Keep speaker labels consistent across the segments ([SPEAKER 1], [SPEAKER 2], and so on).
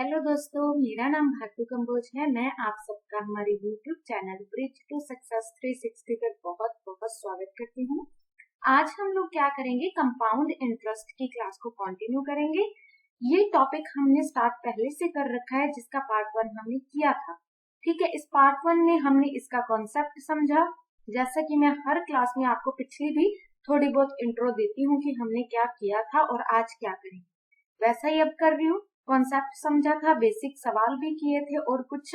[SPEAKER 1] Hello दोस्तों, मेरा नाम भारती कंबोज है। मैं आप सबका हमारे YouTube channel bridge to success 360 पर बहुत बहुत स्वागत करती हूँ। आज हम लोग क्या करेंगे, कंपाउंड इंटरेस्ट की क्लास को कंटिन्यू करेंगे। ये टॉपिक हमने स्टार्ट पहले से कर रखा है, जिसका पार्ट 1 हमने किया था। ठीक है, इस पार्ट 1 में हमने इसका कॉन्सेप्ट समझा। जैसा कि मैं हर क्लास में आपको पिछली भी थोड़ी बहुत इंट्रो देती हूँ कि हमने क्या किया था और आज क्या करेंगे, वैसा ही अब कर रही हूँ। कॉन्सेप्ट समझा था, बेसिक सवाल भी किए थे और कुछ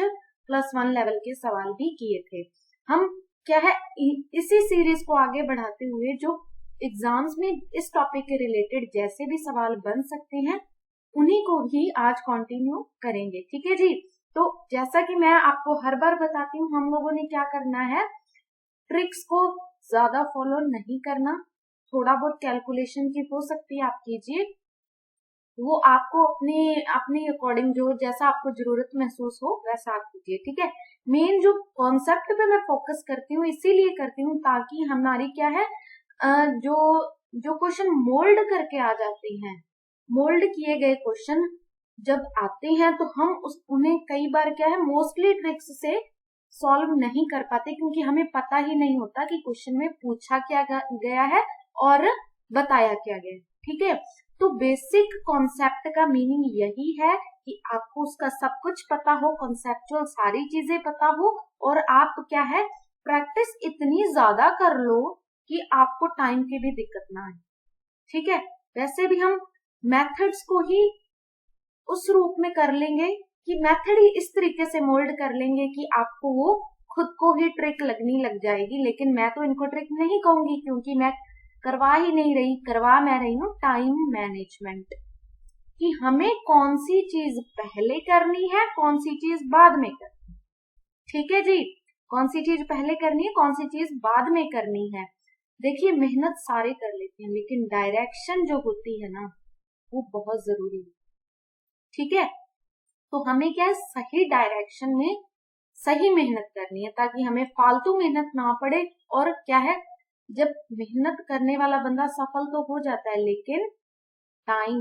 [SPEAKER 1] +1 लेवल के सवाल भी किए थे। हम क्या है, इसी सीरीज को आगे बढ़ाते हुए जो एग्जाम्स में इस टॉपिक के रिलेटेड जैसे भी सवाल बन सकते हैं, उन्हीं को ही आज कंटिन्यू करेंगे। ठीक है जी। तो जैसा कि मैं आपको हर बार बताती हूँ, हम लोगों ने क्या करना है, ट्रिक्स को ज्यादा फॉलो नहीं करना। थोड़ा बहुत कैलकुलेशन की हो सकती है, आप कीजिए, वो आपको अपने अकॉर्डिंग जो जैसा आपको जरूरत महसूस हो वैसा आप कीजिए। ठीक है, मेन जो कॉन्सेप्ट पे मैं फोकस करती हूँ इसीलिए करती हूँ ताकि हमारी क्या है, जो जो क्वेश्चन मोल्ड करके आ जाते हैं, मोल्ड किए गए क्वेश्चन जब आते हैं तो हम उन्हें कई बार क्या है, मोस्टली ट्रिक्स से सॉल्व नहीं कर पाते, क्योंकि हमें पता ही नहीं होता कि क्वेश्चन में पूछा क्या गया है और बताया क्या गया है। ठीक है, तो बेसिक कॉन्सेप्ट का मीनिंग यही है कि आपको उसका सब कुछ पता हो, कॉन्सेप्चुअल सारी चीजें पता हो, और आप क्या है, प्रैक्टिस इतनी ज्यादा कर लो कि आपको टाइम की भी दिक्कत ना आए। ठीक है, वैसे भी हम मेथड्स को ही उस रूप में कर लेंगे कि मेथड ही इस तरीके से मोल्ड कर लेंगे कि आपको वो खुद को ही ट्रिक लगनी लग जाएगी। लेकिन मैं तो इनको ट्रिक नहीं कहूंगी, क्योंकि मैं करवा ही नहीं रही, करवा मैं रही हूँ टाइम मैनेजमेंट, कि हमें कौन सी चीज पहले करनी है, कौन सी चीज बाद में करनी है। ठीक है जी, कौन सी चीज पहले करनी है, कौन सी चीज बाद में करनी है। देखिए, मेहनत सारे कर लेते हैं, लेकिन डायरेक्शन जो होती है ना, वो बहुत जरूरी है। ठीक है, तो हमें क्या है, सही डायरेक्शन में सही मेहनत करनी है ताकि हमें फालतू मेहनत ना पड़े। और क्या है, जब मेहनत करने वाला बंदा सफल तो हो जाता है, लेकिन टाइम,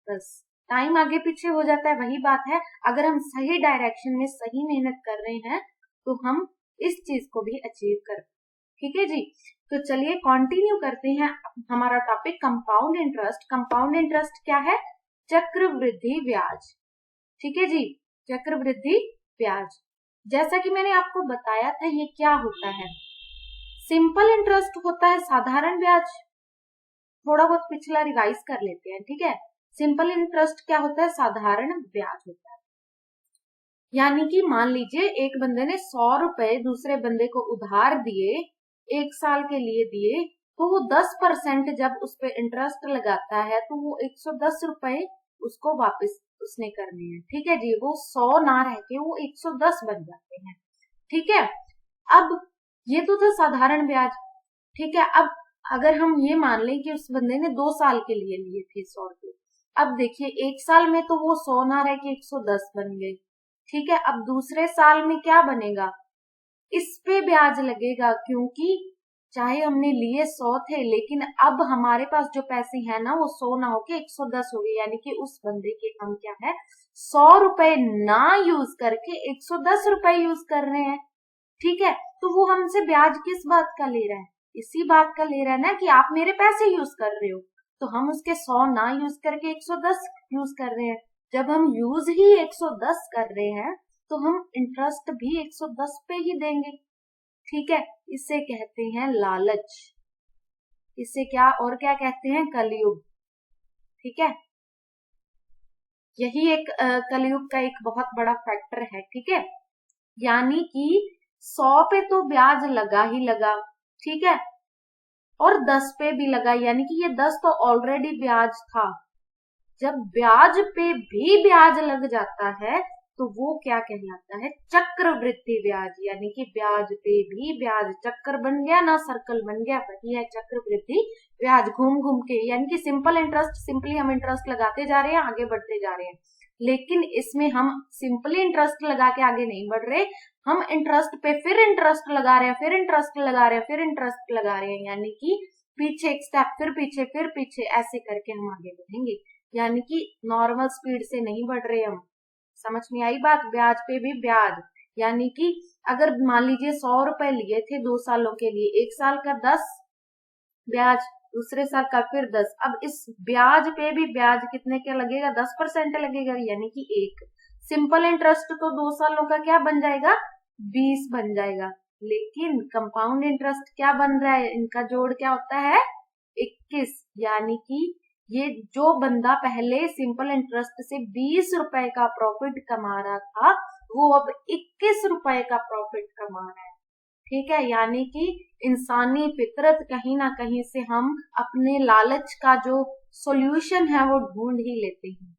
[SPEAKER 1] बस टाइम आगे पीछे हो जाता है। वही बात है, अगर हम सही डायरेक्शन में सही मेहनत कर रहे हैं तो हम इस चीज को भी अचीव कर। ठीक है जी, तो चलिए कंटिन्यू करते हैं हमारा topic compound interest. Compound interest क्या है, चक्रवृद्धि ब्याज। ठीक है जी, चक्रवृद्धि ब्याज। जैसा कि मैंने आपको बताया था, ये क्या होता है, सिंपल इंटरेस्ट होता है, साधारण ब्याज। थोड़ा बहुत पिछला रिवाइज कर लेते हैं। ठीक है, सिंपल इंटरेस्ट क्या होता है, साधारण ब्याज होता है। यानी कि मान लीजिए एक बंदे ने 100 रुपए दूसरे बंदे को उधार दिए, 1 साल के लिए दिए, तो वो 10% जब उस पर इंटरेस्ट लगाता है तो वो 110 रुपए उसको वापस उसने करने हैं। ठीक है जी, वो 100 ना रह के वो 110 बन जाते हैं। ठीक है, अब ये तो था साधारण ब्याज। ठीक है, अब अगर हम ये मान लें कि उस बंदे ने 2 साल के लिए लिए थे 100 रुपए, अब देखिए 1 साल में तो वो 100 ना रह के 110 बन गए। ठीक है, अब दूसरे साल में क्या बनेगा, इस पे ब्याज लगेगा, क्योंकि चाहे हमने लिए 100 थे, लेकिन अब हमारे पास जो पैसे हैं ना, वो 100 ना होके 110 हो गए। यानी कि उस बंदे के हम क्या है, 100 रुपए ना यूज करके 110 रुपए यूज कर रहे हैं। ठीक है, तो वो हमसे ब्याज किस बात का ले रहा है, इसी बात का ले रहा है ना कि आप मेरे पैसे यूज कर रहे हो, तो हम उसके 100 ना यूज करके 110 यूज कर रहे हैं। जब हम यूज ही 110 कर रहे हैं तो हम इंटरेस्ट भी 110 पे ही देंगे। ठीक है, इसे कहते हैं लालच, इसे क्या और क्या कहते हैं, कलयुग। ठीक है, यही एक कलयुग का एक बहुत बड़ा फैक्टर है। ठीक है, यानी कि 100 पे तो ब्याज लगा ही लगा, ठीक है, और 10 पे भी लगा, यानी कि ये 10 तो ऑलरेडी ब्याज था। जब ब्याज पे भी ब्याज लग जाता है तो वो क्या कहलाता है, चक्रवृद्धि ब्याज। यानी कि ब्याज पे भी ब्याज, चक्कर बन गया ना, सर्कल बन गया, वही है चक्रवृद्धि ब्याज, घूम घूम के। यानी कि सिंपल इंटरेस्ट, सिंपली हम इंटरेस्ट लगाते जा रहे हैं, आगे बढ़ते जा रहे हैं, लेकिन इसमें हम सिंपली इंटरेस्ट लगा के आगे नहीं बढ़ रहे, हम इंटरेस्ट पे फिर इंटरेस्ट लगा रहे हैं, फिर इंटरेस्ट लगा रहे हैं, फिर इंटरेस्ट लगा रहे हैं। यानी कि पीछे एक स्टेप, फिर पीछे, ऐसे करके हम आगे बढ़ेंगे। यानी कि नॉर्मल स्पीड से नहीं बढ़ रहे हम, समझ में आई बात? ब्याज पे भी ब्याज, यानी कि अगर मान लीजिए 100 रुपए लिए थे 2 सालों के लिए, 1 साल का 10 ब्याज, दूसरे साल का फिर 10। अब इस ब्याज पे भी ब्याज कितने का लगेगा? 10% लगेगा, यानी कि 1। सिंपल इंटरेस्ट तो 2 सालों का क्या बन जाएगा? 20 बन जाएगा। लेकिन कंपाउंड इंटरेस्ट क्या बन रहा है? इनका जोड़ क्या होता है? 21। यानी कि ये जो बंदा पहले सिंपल इंटरेस्ट से 20 रुपए का प्रॉफिट कमा रहा था, वो अब 21 रुपए का प्रॉफिट कमा रहा है। ठीक है, यानी कि इंसानी फितरत कहीं ना कहीं से हम अपने लालच का जो सॉल्यूशन है वो ढूंढ ही लेते हैं।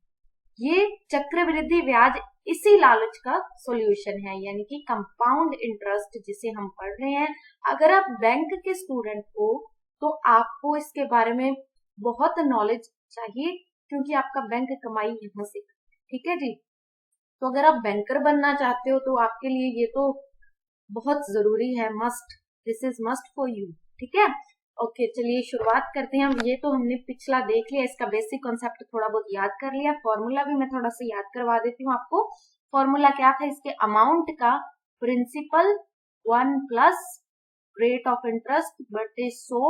[SPEAKER 1] ये चक्रवृद्धि ब्याज इसी लालच का सॉल्यूशन है, यानी कि कंपाउंड इंटरेस्ट जिसे हम पढ़ रहे हैं। अगर आप बैंक के स्टूडेंट हो तो आपको इसके बारे में बहुत नॉलेज चाहिए, क्योंकि आपका बैंक कमाई यहाँ से। ठीक है जी, तो अगर आप बैंकर बनना चाहते हो तो आपके लिए ये तो बहुत जरूरी है, must, this is must for you. ठीक है, ओके, चलिए शुरुआत करते हैं। ये तो हमने पिछला देख लिया, इसका बेसिक कॉन्सेप्ट थोड़ा बहुत याद कर लिया। फॉर्मूला भी मैं थोड़ा सा याद करवा देती हूँ आपको। फॉर्मूला क्या था इसके? अमाउंट का principal 1 plus rate of interest बटे 100,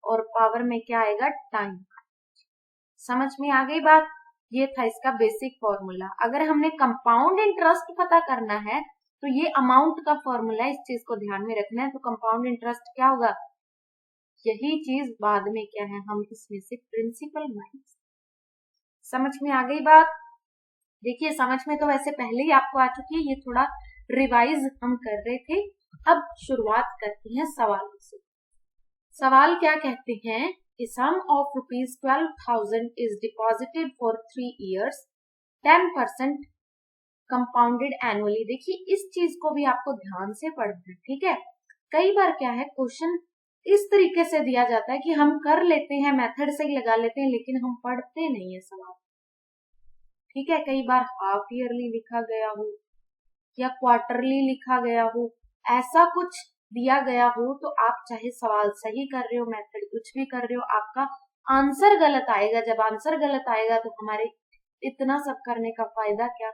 [SPEAKER 1] और पावर में क्या आएगा? टाइम। समझ में आ गई बात? ये था इसका बेसिक फॉर्मूला। अगर हमने कंपाउंड इंटरेस्ट पता करना है तो ये अमाउंट का फॉर्मूला, इस चीज को ध्यान में रखना है। तो कंपाउंड इंटरेस्ट क्या होगा? यही चीज बाद में क्या है, हम इसमें से प्रिंसिपल माइनस। समझ में आ गई बात? देखिए, समझ में तो वैसे पहले ही आपको आ चुकी है, ये थोड़ा रिवाइज हम कर रहे थे। अब शुरुआत करते हैं सवालों से। सवाल क्या कहते हैं कि sum of ₹12,000 is deposited for 3 years, 10% compounded annually. देखिए, इस चीज को भी आपको ध्यान से पढ़ना है। ठीक है, कई बार क्या है, क्वेश्चन इस तरीके से दिया जाता है कि हम कर लेते हैं, मेथड से ही लगा लेते हैं, लेकिन हम पढ़ते नहीं है सवाल। ठीक है, कई बार हाफ ईयरली लिखा गया हो या क्वार्टरली लिखा गया हो, ऐसा कुछ दिया गया हो, तो आप चाहे सवाल सही कर रहे हो, मेथड कुछ भी कर रहे हो, आपका आंसर गलत आएगा। जब आंसर गलत आएगा तो हमारे इतना सब करने का फायदा क्या?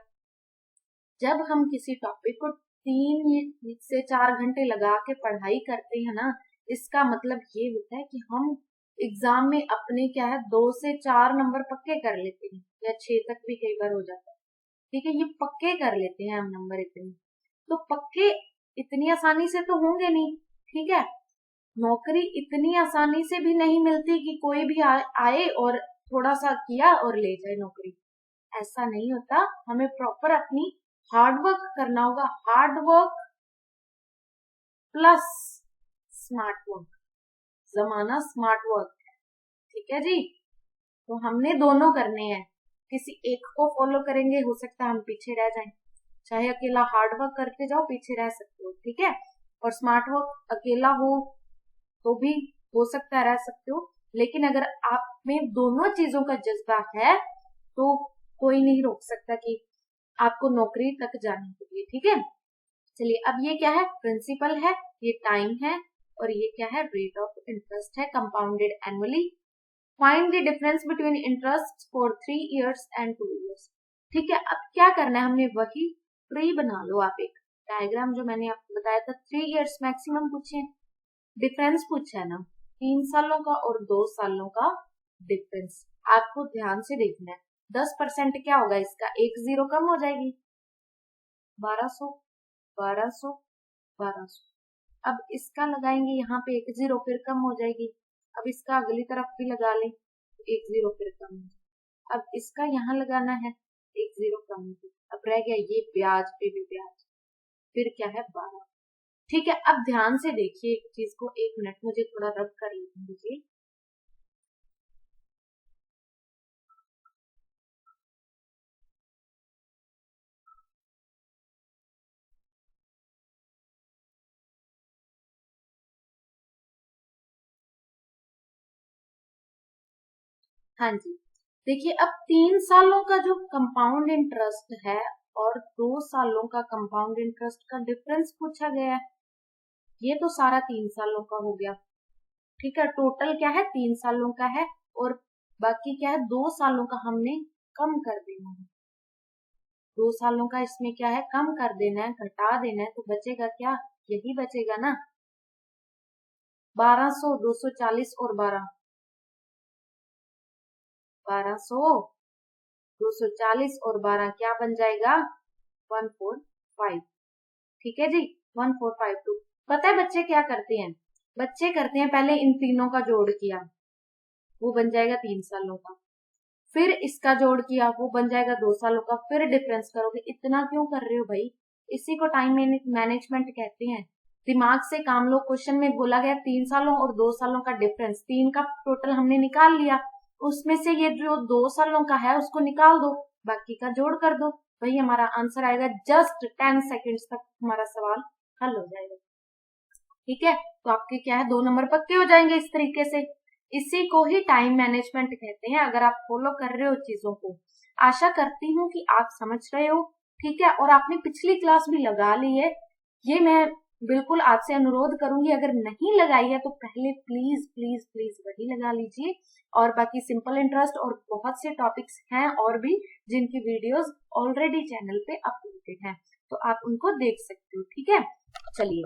[SPEAKER 1] जब हम किसी टॉपिक को 3 से 4 घंटे लगा के पढ़ाई करते हैं ना, इसका मतलब ये होता है कि हम एग्जाम में अपने क्या है 2 से 4 नंबर पक्के कर लेते हैं, या 6 तक भी कई बार हो जाता है। ठीक है, ये पक्के कर लेते हैं हम नंबर इतने। तो पक्के इतनी आसानी से तो होंगे नहीं। ठीक है, नौकरी इतनी आसानी से भी नहीं मिलती कि कोई भी आए और थोड़ा सा किया और ले जाए नौकरी। ऐसा नहीं होता, हमें प्रॉपर अपनी हार्ड वर्क करना होगा। Hard work plus smart work, जमाना स्मार्ट वर्क है। ठीक है जी, तो हमने दोनों करने हैं। किसी एक को फॉलो करेंगे, हो सकता है हम पीछे रह जाएं। चाहे अकेला हार्ड वर्क करते जाओ, पीछे रह सकते हो। ठीक है, और स्मार्ट वर्क अकेला हो तो भी हो सकता है रह सकते हो, लेकिन अगर आप में दोनों चीजों का जज्बा है तो कोई नहीं रोक सकता कि आपको नौकरी तक जाने के लिए। ठीक है, चलिए, अब ये क्या है? प्रिंसिपल है, ये टाइम है, और ये क्या है? रेट ऑफ इंटरेस्ट है, compounded annually. Find the difference between interest for 3 years and 2 years। ठीक है, अब क्या करना है, हमने वही ट्री बना लो आप, एक डायग्राम जो मैंने आपको बताया था। 3 years मैक्सिमम पूछे, डिफरेंस पूछा है ना, 3 सालों का और 2 सालों का डिफरेंस। आपको ध्यान से देखना है। 10% क्या होगा इसका? एक जीरो कम हो जाएगी, 1200, 1200, 1200। अब इसका लगाएंगे यहाँ पे, एक जीरो फिर कम हो जाएगी। अब इसका अगली तरफ भी लगा लें, एक जीरो फिर कम हो जाएगी। अब इसका यहाँ लगाना है, एक जीरो कम हो जाएगी। अब रह गया ये ब्याज पे भी ब्याज, फिर क्या है? 12। ठीक है, अब ध्यान से देखिए एक चीज को, 1 मिनट मुझे थोड़ा रब कर लीजिए। हाँ जी, देखिए, अब 3 सालों का जो कंपाउंड इंटरेस्ट है और 2 सालों का कंपाउंड इंटरेस्ट का डिफरेंस पूछा गया है। ये तो सारा 3 सालों का हो गया। ठीक है, टोटल क्या है? 3 सालों का है, और बाकी क्या है? 2 सालों का हमने कम कर देना है। 2 सालों का इसमें क्या है, कम कर देना है, घटा देना है, तो बचेगा क्या, यही बचेगा ना, 1200, 240 और 1200, 240 और 12 क्या बन जाएगा, 145। ठीक है जी, 1452। पता है बच्चे क्या करते हैं, बच्चे करते हैं पहले इन तीनों का जोड़ किया, वो बन जाएगा 3 सालों का, फिर इसका जोड़ किया, वो बन जाएगा 2 सालों का, फिर डिफरेंस करोगे। इतना क्यों कर रहे हो भाई, इसी को टाइम मैनेजमेंट कहते हैं। दिमाग से काम लो। क्वेश्चन में बोला गया 3 सालों और 2 सालों का डिफरेंस, 3 का टोटल हमने निकाल लिया, उसमें से ये जो 2 सालों का है उसको निकाल दो, बाकी का जोड़ कर दो, वही हमारा आंसर आएगा। जस्ट 10 सेकेंड्स तक हमारा सवाल हल हो जाएगा। ठीक है, तो आपके क्या है, 2 नंबर पक्के हो जाएंगे इस तरीके से। इसी को ही टाइम मैनेजमेंट कहते हैं, अगर आप फॉलो कर रहे हो चीजों को। आशा करती हूँ कि आप समझ रहे हो। ठीक है, और आपने पिछली क्लास भी लगा ली है, ये मैं बिल्कुल आपसे अनुरोध करूंगी, अगर नहीं लगाई है तो पहले प्लीज प्लीज प्लीज वही लगा लीजिए। और बाकी सिंपल इंटरेस्ट और बहुत से टॉपिक्स हैं और भी, जिनकी वीडियोस ऑलरेडी चैनल पे अपलोडेड हैं, तो आप उनको देख सकते हो। ठीक है, चलिए।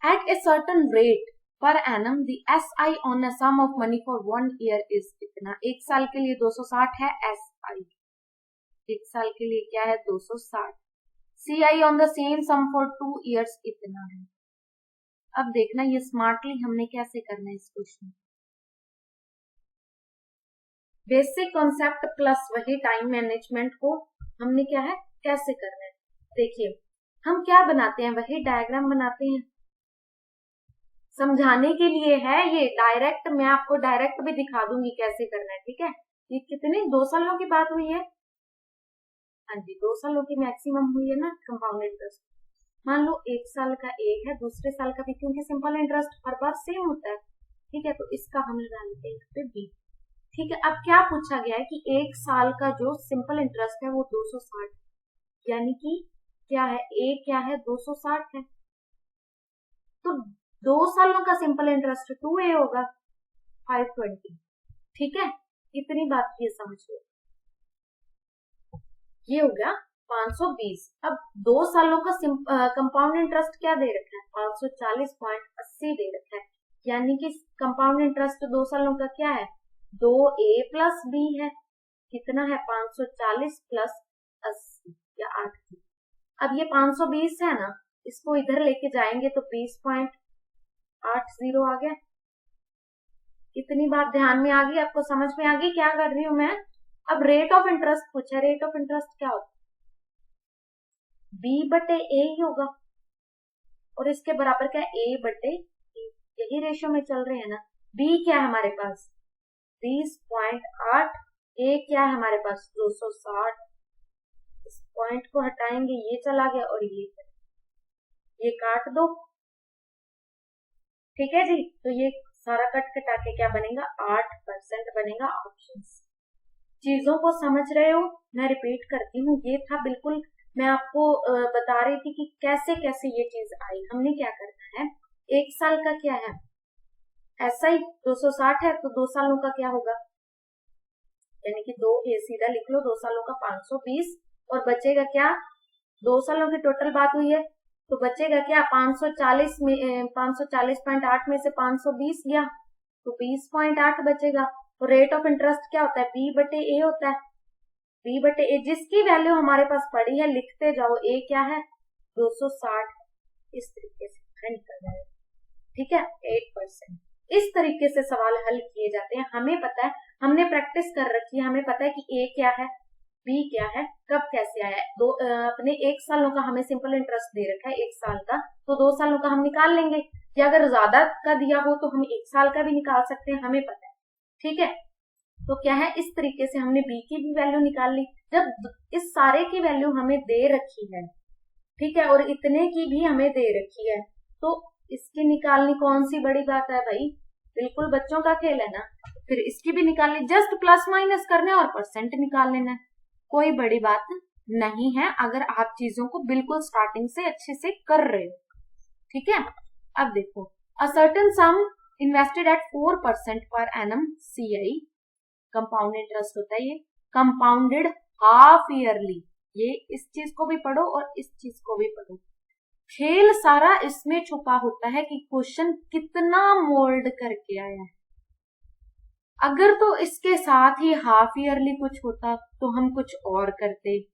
[SPEAKER 1] At a certain rate per annum the SI on a sum of money for 1 year is इतना। 1 साल के लिए 260 है SI, 1 साल के लिए क्या है 260। CI on the same sum for 2 years इतना है। अब देखना ये स्मार्टली हमने कैसे करना है इस क्वेश्चन। बेसिक कॉन्सेप्ट प्लस वही टाइम मैनेजमेंट को हमने क्या है कैसे करना है। देखिए हम क्या बनाते हैं, वही डायग्राम बनाते हैं, समझाने के लिए है ये। डायरेक्ट मैं आपको डायरेक्ट भी दिखा दूंगी कैसे करना है। ठीक है, ये कितने 2 सालों की बात हुई है, हाँ जी 2 सालों की मैक्सिमम हुई है ना कंपाउंड इंटरेस्ट। मान लो 1 साल का एक है, दूसरे साल का भी, क्योंकि सिंपल इंटरेस्ट हर बार सेम होता है। ठीक है, तो इसका हम डालते हैं पे बी। ठीक है, अब क्या पूछा गया है कि 1 साल का जो सिंपल इंटरेस्ट है वो 260, यानी कि क्या है, ए क्या है 260 है, तो 2 सालों का सिंपल इंटरेस्ट 2A होगा 520। ठीक है, इतनी बात ये समझ लो, ये हो गया 520। अब 2 सालों का कंपाउंड इंटरेस्ट क्या दे रखा है, 540.80 दे रखा है, यानी कि कंपाउंड इंटरेस्ट 2 सालों का क्या है 2A प्लस B है, कितना है 540 प्लस 80 या 8। अब ये 520 है ना, इसको इधर लेके जाएंगे तो 20.80 आ गया। इतनी बात ध्यान में आ गई, आपको समझ में आ गई क्या कर रही हूं मैं। अब रेट ऑफ इंटरेस्ट पूछा, रेट ऑफ इंटरेस्ट क्या होता है, B/A ही होगा, और इसके बराबर क्या है A/E, यही रेशियो में चल रहे हैं ना। B क्या है हमारे पास 20.8, A क्या है हमारे पास 260। इस पॉइंट को हटाएंगे, ये चला गया और ये काट दो। ठीक है जी, तो ये सारा कट कटा के क्या बनेगा 8% बनेगा ऑप्शंस। चीजों को समझ रहे हो, मैं रिपीट करती हूँ, ये था बिल्कुल मैं आपको बता रही थी कि कैसे कैसे ये चीज आई। हमने क्या करना है, 1 साल का क्या है SI 260 है, तो 2 सालों का क्या होगा, यानी कि 2A सीधा लिख लो, 2 सालों का 520, और बचेगा क्या, 2 सालों की टोटल बात हुई है, तो बचेगा क्या 540 में 540.8 में से 520 गया, तो 20.8 बचेगा। तो रेट ऑफ इंटरेस्ट क्या होता है B/A होता है, B/A जिसकी वैल्यू हमारे पास पड़ी है लिखते जाओ, A क्या है 260, इस तरीके से निकल जाएगा। ठीक है, 8%। इस तरीके से सवाल हल किए जाते हैं। हमें पता है, हमने प्रैक्टिस कर रखी है, हमें पता है कि A क्या है, B क्या है, कब कैसे आया है। अपने 1 सालों का हमें सिंपल इंटरेस्ट दे रखा है 1 साल का, तो 2 सालों का हम निकाल लेंगे, या अगर ज्यादा का दिया हो तो हम 1 साल का भी निकाल सकते हैं, हमें पता है। ठीक है, तो क्या है, इस तरीके से हमने B की भी वैल्यू निकाल ली। जब इस सारे की वैल्यू हमें दे रखी है, ठीक है, और इतने की भी हमें दे रखी है, तो इसकी निकालनी कौन सी बड़ी बात है भाई, बिल्कुल बच्चों का खेल है ना। फिर इसकी भी निकालनी, जस्ट प्लस माइनस करना है और परसेंट निकाल लेना है, कोई बड़ी बात नहीं है, अगर आप चीजों को बिल्कुल स्टार्टिंग से अच्छे से कर रहे हो। ठीक है, अब देखो, a certain some invested at 4% पर एनम CI, कंपाउंड इंटरेस्ट होता है ये, कंपाउंडेड हाफ ईयरली। ये इस चीज को भी पढ़ो और इस चीज को भी पढ़ो। खेल सारा इसमें छुपा होता है कि क्वेश्चन कितना मोल्ड करके आया है। अगर तो इसके साथ ही हाफ ईयरली कुछ होता तो हम कुछ और करते।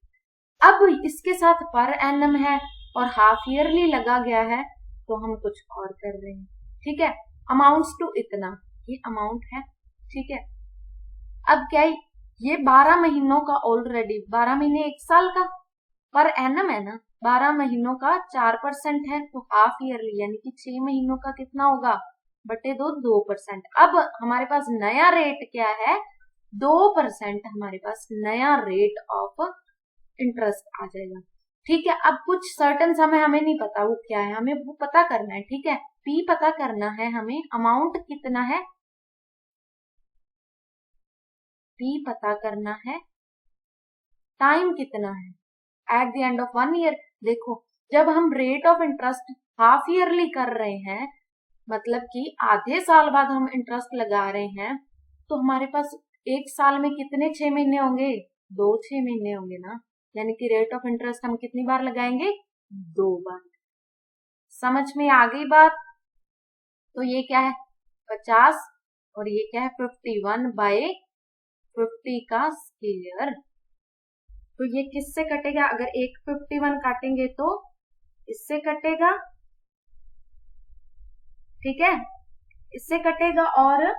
[SPEAKER 1] अब इसके साथ पर एनम है और हाफ ईयरली लगा गया है तो हम कुछ और कर रहे हैं। ठीक है, अमाउंट्स टू इतना, ये अमाउंट है। ठीक है, अब क्या है, ये 12 महीनों का ऑलरेडी, 12 महीने एक साल का पर एनम है ना, 12 महीनों का 4% है तो हाफ ईयरली यानी कि 6 महीनों का कितना होगा बटे 2%। अब हमारे पास नया रेट क्या है, 2% हमारे पास नया रेट ऑफ इंटरेस्ट आ जाएगा। ठीक है, अब कुछ सर्टन समय हमें नहीं पता वो क्या है, हमें वो पता करना है। ठीक है, पी पता करना है हमें, अमाउंट कितना है पी पता करना है, टाइम कितना है eight the end of 1 year. देखो, जब हम rate of interest half yearly कर रहे हैं, मतलब कि आधे साल बाद हम इंटरेस्ट लगा रहे हैं, तो हमारे पास एक साल में कितने 6 महीने होंगे, 2 6 महीने होंगे ना, यानी कि रेट ऑफ इंटरेस्ट हम कितनी बार लगाएंगे, 2 बार। समझ में आ गई बात? तो ये क्या है 50 और ये क्या है 51/50 का स्क्वायर। तो ये किससे कटेगा, अगर एक 51 काटेंगे तो इससे कटेगा। ठीक है, इससे कटेगा, और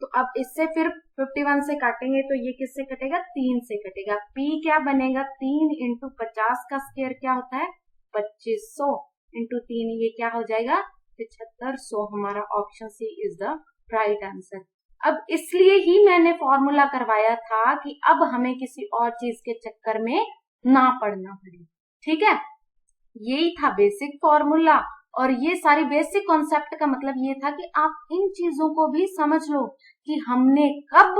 [SPEAKER 1] तो अब इससे फिर 51 से काटेंगे तो ये किससे कटेगा, 3 से कटेगा। P क्या बनेगा, 3 इंटू 50 का स्क्वायर क्या होता है 2500 इंटू 3, ये क्या हो जाएगा 7500। हमारा option C is the right answer. अब इसलिए ही मैंने फॉर्मूला करवाया था कि अब हमें किसी और चीज के चक्कर में ना पड़ना पड़े। ठीक है, यही था बेसिक फॉर्मूला। और ये सारी बेसिक कॉन्सेप्ट का मतलब ये था कि आप इन चीजों को भी समझ लो कि हमने कब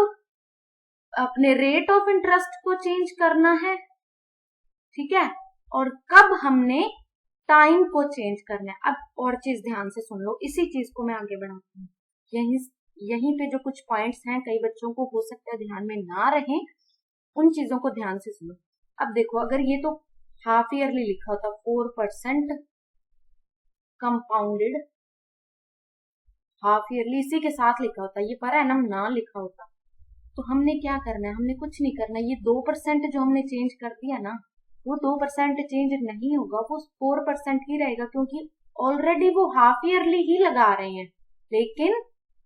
[SPEAKER 1] अपने रेट ऑफ इंटरेस्ट को चेंज करना है, ठीक है, और कब हमने टाइम को चेंज करना है। अब और चीज ध्यान से सुन लो, इसी चीज को मैं आगे बढ़ाती हूँ। यहीं पे जो कुछ पॉइंट्स हैं कई बच्चों को हो सकता है ध्यान में ना रहे, उन चीजों को ध्यान से सुनो। अब देखो, अगर ये तो हाफ ईयरली लिखा होता 4% कंपाउंडेड हाफ ईयरली इसी के साथ लिखा होता, ये पर एनम ना लिखा होता, तो हमने क्या करना है, हमने कुछ नहीं करना। ये 2% जो हमने चेंज कर दिया ना, वो 2% चेंज नहीं होगा, वो 4% ही रहेगा, क्योंकि ऑलरेडी वो हाफ ईयरली ही लगा रहे हैं। लेकिन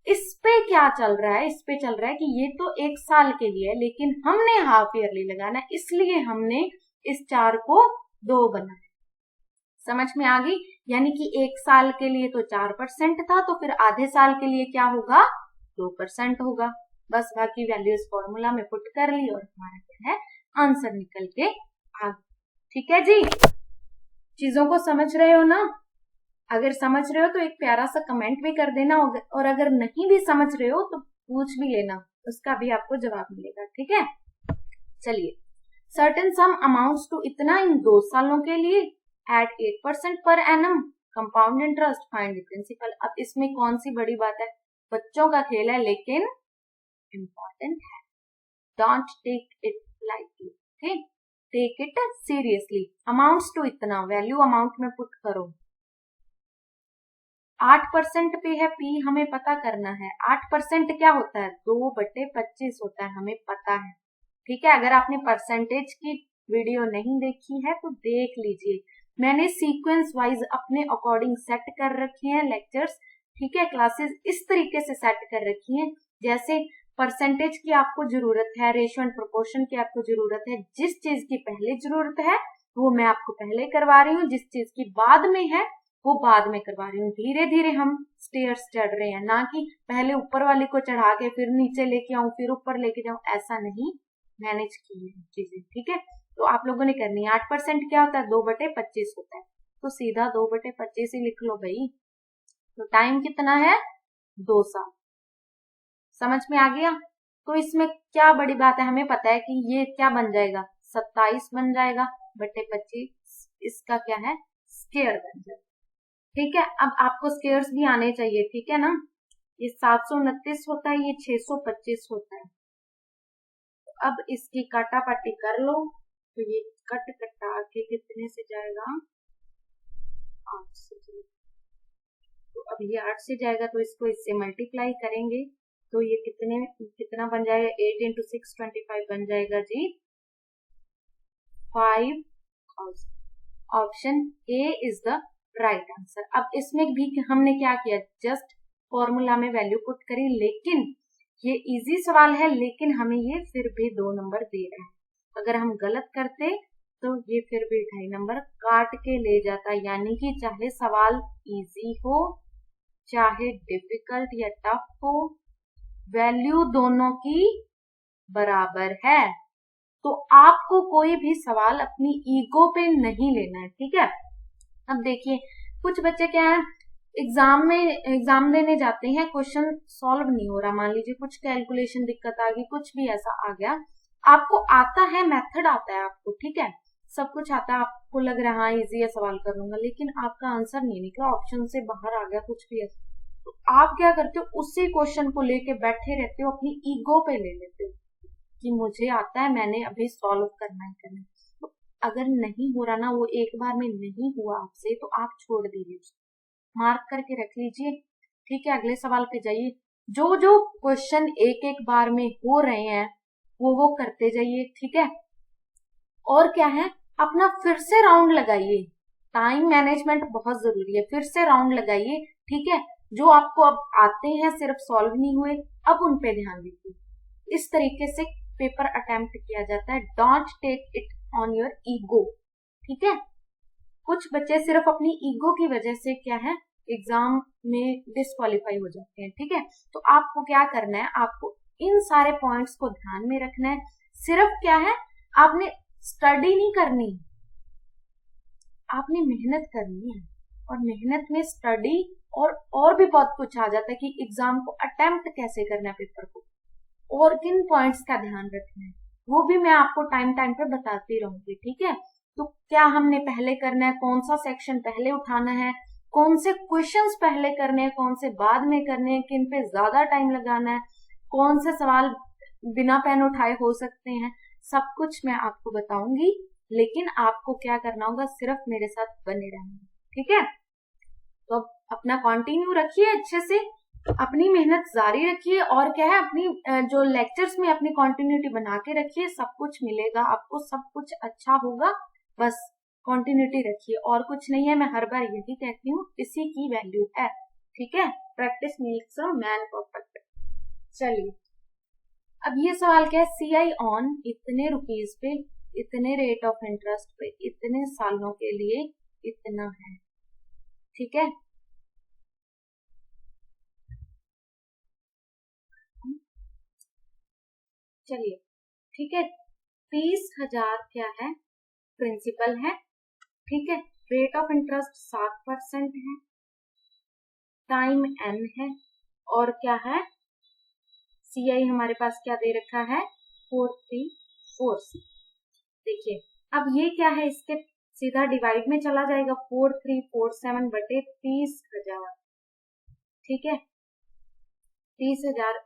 [SPEAKER 1] इस पे क्या चल रहा है, इस पे चल रहा है कि ये तो एक साल के लिए है, लेकिन हमने हाफ ईयरली लगाना है, इसलिए हमने इस 4 को 2 बनाया। समझ में आ गई? यानी कि एक साल के लिए तो 4% था, तो फिर आधे साल के लिए क्या होगा 2% होगा। बस बाकी वैल्यूज फॉर्मूला में पुट कर ली और हमारा क्या है आंसर निकल के आ गया। ठीक है जी, चीजों को समझ रहे हो ना? अगर समझ रहे हो तो एक प्यारा सा कमेंट भी कर देना, और अगर नहीं भी समझ रहे हो तो पूछ भी लेना, उसका भी आपको जवाब मिलेगा। ठीक है, चलिए, सर्टेन सम अमाउंट्स टू इतना इन 2 सालों के लिए at 8% per annum compound interest, find the principal. अब इसमें कौन सी बड़ी बात है, बच्चों का खेल है लेकिन इम्पोर्टेंट है। डोंट टेक इट लाइटली, ठीक, take it seriously. Amounts to इतना, वैल्यू अमाउंट में पुट करो। 8% पे है पी, हमें पता करना है 8% क्या होता है 2/25 होता है, हमें पता है। ठीक है, अगर आपने परसेंटेज की वीडियो नहीं देखी है तो देख लीजिए, मैंने सीक्वेंस वाइज अपने अकॉर्डिंग सेट कर रखे हैं लेक्चर्स। ठीक है, क्लासेस इस तरीके से सेट कर रखी हैं, जैसे परसेंटेज की आपको जरूरत है, रेशियो एंड प्रोपोर्शन की आपको जरूरत है, जिस चीज की पहले जरूरत है वो मैं आपको पहले करवा रही हूँ, जिस चीज की बाद में है वो बाद में करवा रही हूँ। धीरे धीरे हम स्टेयर्स चढ़ रहे हैं, ना कि पहले ऊपर वाले को चढ़ा के फिर नीचे लेके आऊं फिर ऊपर लेके जाऊं, ऐसा नहीं मैनेज की है चीजें। ठीक है, तो आप लोगों ने करनी है। 8% क्या होता है 2/25 होता है, तो सीधा 2/25 ही लिख लो भाई। तो टाइम कितना है 2 साल। समझ में आ गया? तो इसमें क्या बड़ी बात है, हमें पता है कि ये क्या बन जाएगा 27 बन जाएगा बटे 25, इसका क्या है स्क्वायर बन जाएगा। ठीक है, अब आपको स्क्वायर्स भी आने चाहिए। ठीक है ना, ये 729 होता है, ये 625 होता है। अब इसकी काटापाटी कर लो, तो ये कट कटा के कितने से जाएगा, 8 से जाएगा। तो अब ये 8 से जाएगा तो इसको इससे मल्टीप्लाई करेंगे तो ये कितना बन जाएगा, 8 इंटू 6 25 बन जाएगा जी 5000। Option A is the right answer. अब इसमें भी हमने क्या किया, जस्ट फॉर्मूला में वैल्यू पुट करी, लेकिन ये इजी सवाल है लेकिन हमें ये फिर भी 2 नंबर दे रहा है। अगर हम गलत करते तो ये फिर भी 2.5 नंबर काट के ले जाता, यानी कि चाहे सवाल इजी हो चाहे डिफिकल्ट या टफ हो, वैल्यू दोनों की बराबर है। तो आपको कोई भी सवाल अपनी ईगो पे नहीं लेना है, ठीक है। अब देखिए कुछ बच्चे क्या है, एग्जाम देने जाते हैं, क्वेश्चन सॉल्व नहीं हो रहा, मान लीजिए कुछ कैलकुलेशन दिक्कत आ गई, कुछ भी ऐसा आ गया, आपको आता है, मेथड आता है आपको, ठीक है, सब कुछ आता है, आपको लग रहा है हाँ इजी है सवाल कर लूंगा, लेकिन आपका आंसर नहीं निकला, ऑप्शन से बाहर आ गया, कुछ भी ऐसा, तो आप क्या करते हो, उसी क्वेश्चन को लेके बैठे रहते हो, अपनी ईगो पे ले लेते हो कि मुझे आता है, मैंने अभी सॉल्व करना ही करना। तो अगर नहीं हो रहा ना, वो एक बार में नहीं हुआ आपसे, तो आप छोड़ दीजिए, मार्क करके रख लीजिए, ठीक है, अगले सवाल पे जाइए। जो जो क्वेश्चन एक एक बार में हो रहे हैं वो करते जाइए, ठीक है। और क्या है, अपना फिर से राउंड लगाइए, टाइम मैनेजमेंट बहुत जरूरी है, फिर से राउंड लगाइए, ठीक है। जो आपको अब आते हैं सिर्फ सॉल्व नहीं हुए, अब उन पे ध्यान दीजिए। इस तरीके से पेपर अटेम्प्ट किया जाता है, don't take it on your ego, ठीक है। कुछ बच्चे सिर्फ अपनी ईगो की वजह से क्या है, एग्जाम में डिस्क्वालीफाई हो जाते हैं, ठीक है। तो आपको क्या करना है, आपको इन सारे पॉइंट्स को ध्यान में रखना है। सिर्फ क्या है, आपने स्टडी नहीं करनी, आपने मेहनत करनी है, और मेहनत में स्टडी और भी बहुत कुछ आ जाता है कि एग्जाम को अटेम्प्ट कैसे करना है, पेपर को, और किन पॉइंट्स का ध्यान रखना है, वो भी मैं आपको टाइम टाइम पे बताती रहूंगी, ठीक है। तो क्या हमने पहले करना है, कौन सा सेक्शन पहले उठाना है, कौन से क्वेश्चंस पहले करने हैं, कौन से बाद में करने हैं, किन पे ज्यादा टाइम लगाना है, कौन से सवाल बिना पेन उठाए हो सकते हैं, सब कुछ मैं आपको बताऊंगी, लेकिन आपको क्या करना होगा, सिर्फ मेरे साथ बने रहना, ठीक है। तो अब अपना कंटिन्यू रखिए, अच्छे से अपनी मेहनत जारी रखिए, और क्या है, अपनी जो लेक्चर्स में अपनी कंटिन्यूटी बना के रखिए, सब कुछ मिलेगा आपको, सब कुछ अच्छा होगा, बस कंटिन्यूटी रखिए, और कुछ नहीं है, मैं हर बार यही कहती हूँ, इसी की वैल्यू है, ठीक है। Practice makes a man perfect. चलिए अब ये सवाल क्या है, सीआई ऑन इतने रुपीज पे, इतने रेट ऑफ इंटरेस्ट पे, इतने सालों के लिए इतना है, ठीक है। चलिए ठीक है, 30,000 क्या है, प्रिंसिपल है, ठीक है, रेट ऑफ इंटरेस्ट 7% है, टाइम n है, और क्या है, सीआई हमारे पास क्या दे रखा है, 434। देखिए अब ये क्या है, इसके सीधा डिवाइड में चला जाएगा, 4347 बटे 30,000, ठीक है, 30,000।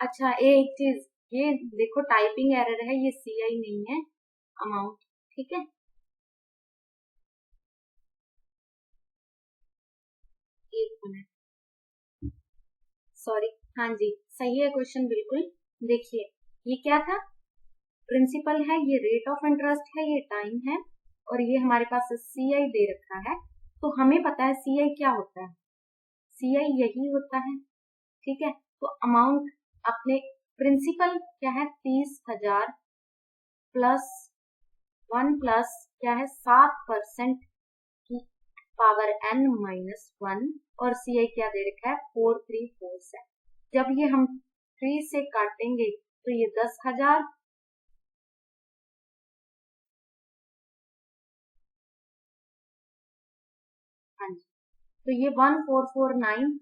[SPEAKER 1] अच्छा एक चीज, ये देखो टाइपिंग एरर है, ये सीआई नहीं है, अमाउंट, ठीक है। एक मिनट, सॉरी, हाँ जी सही है क्वेश्चन बिल्कुल। देखिए ये क्या था, प्रिंसिपल है, ये रेट ऑफ इंटरेस्ट है, ये टाइम है, और ये हमारे पास सीआई दे रखा है। तो हमें पता है सीआई क्या होता है, सीआई यही होता है, ठीक है। तो अमाउंट अपने प्रिंसिपल क्या है, 30,000 प्लस 1 प्लस क्या है 7% की पावर n माइनस 1, और सीआई क्या दे रखा है 4347। जब ये हम 3 से काटेंगे तो ये 10,000, हाँ जी, तो ये 1449,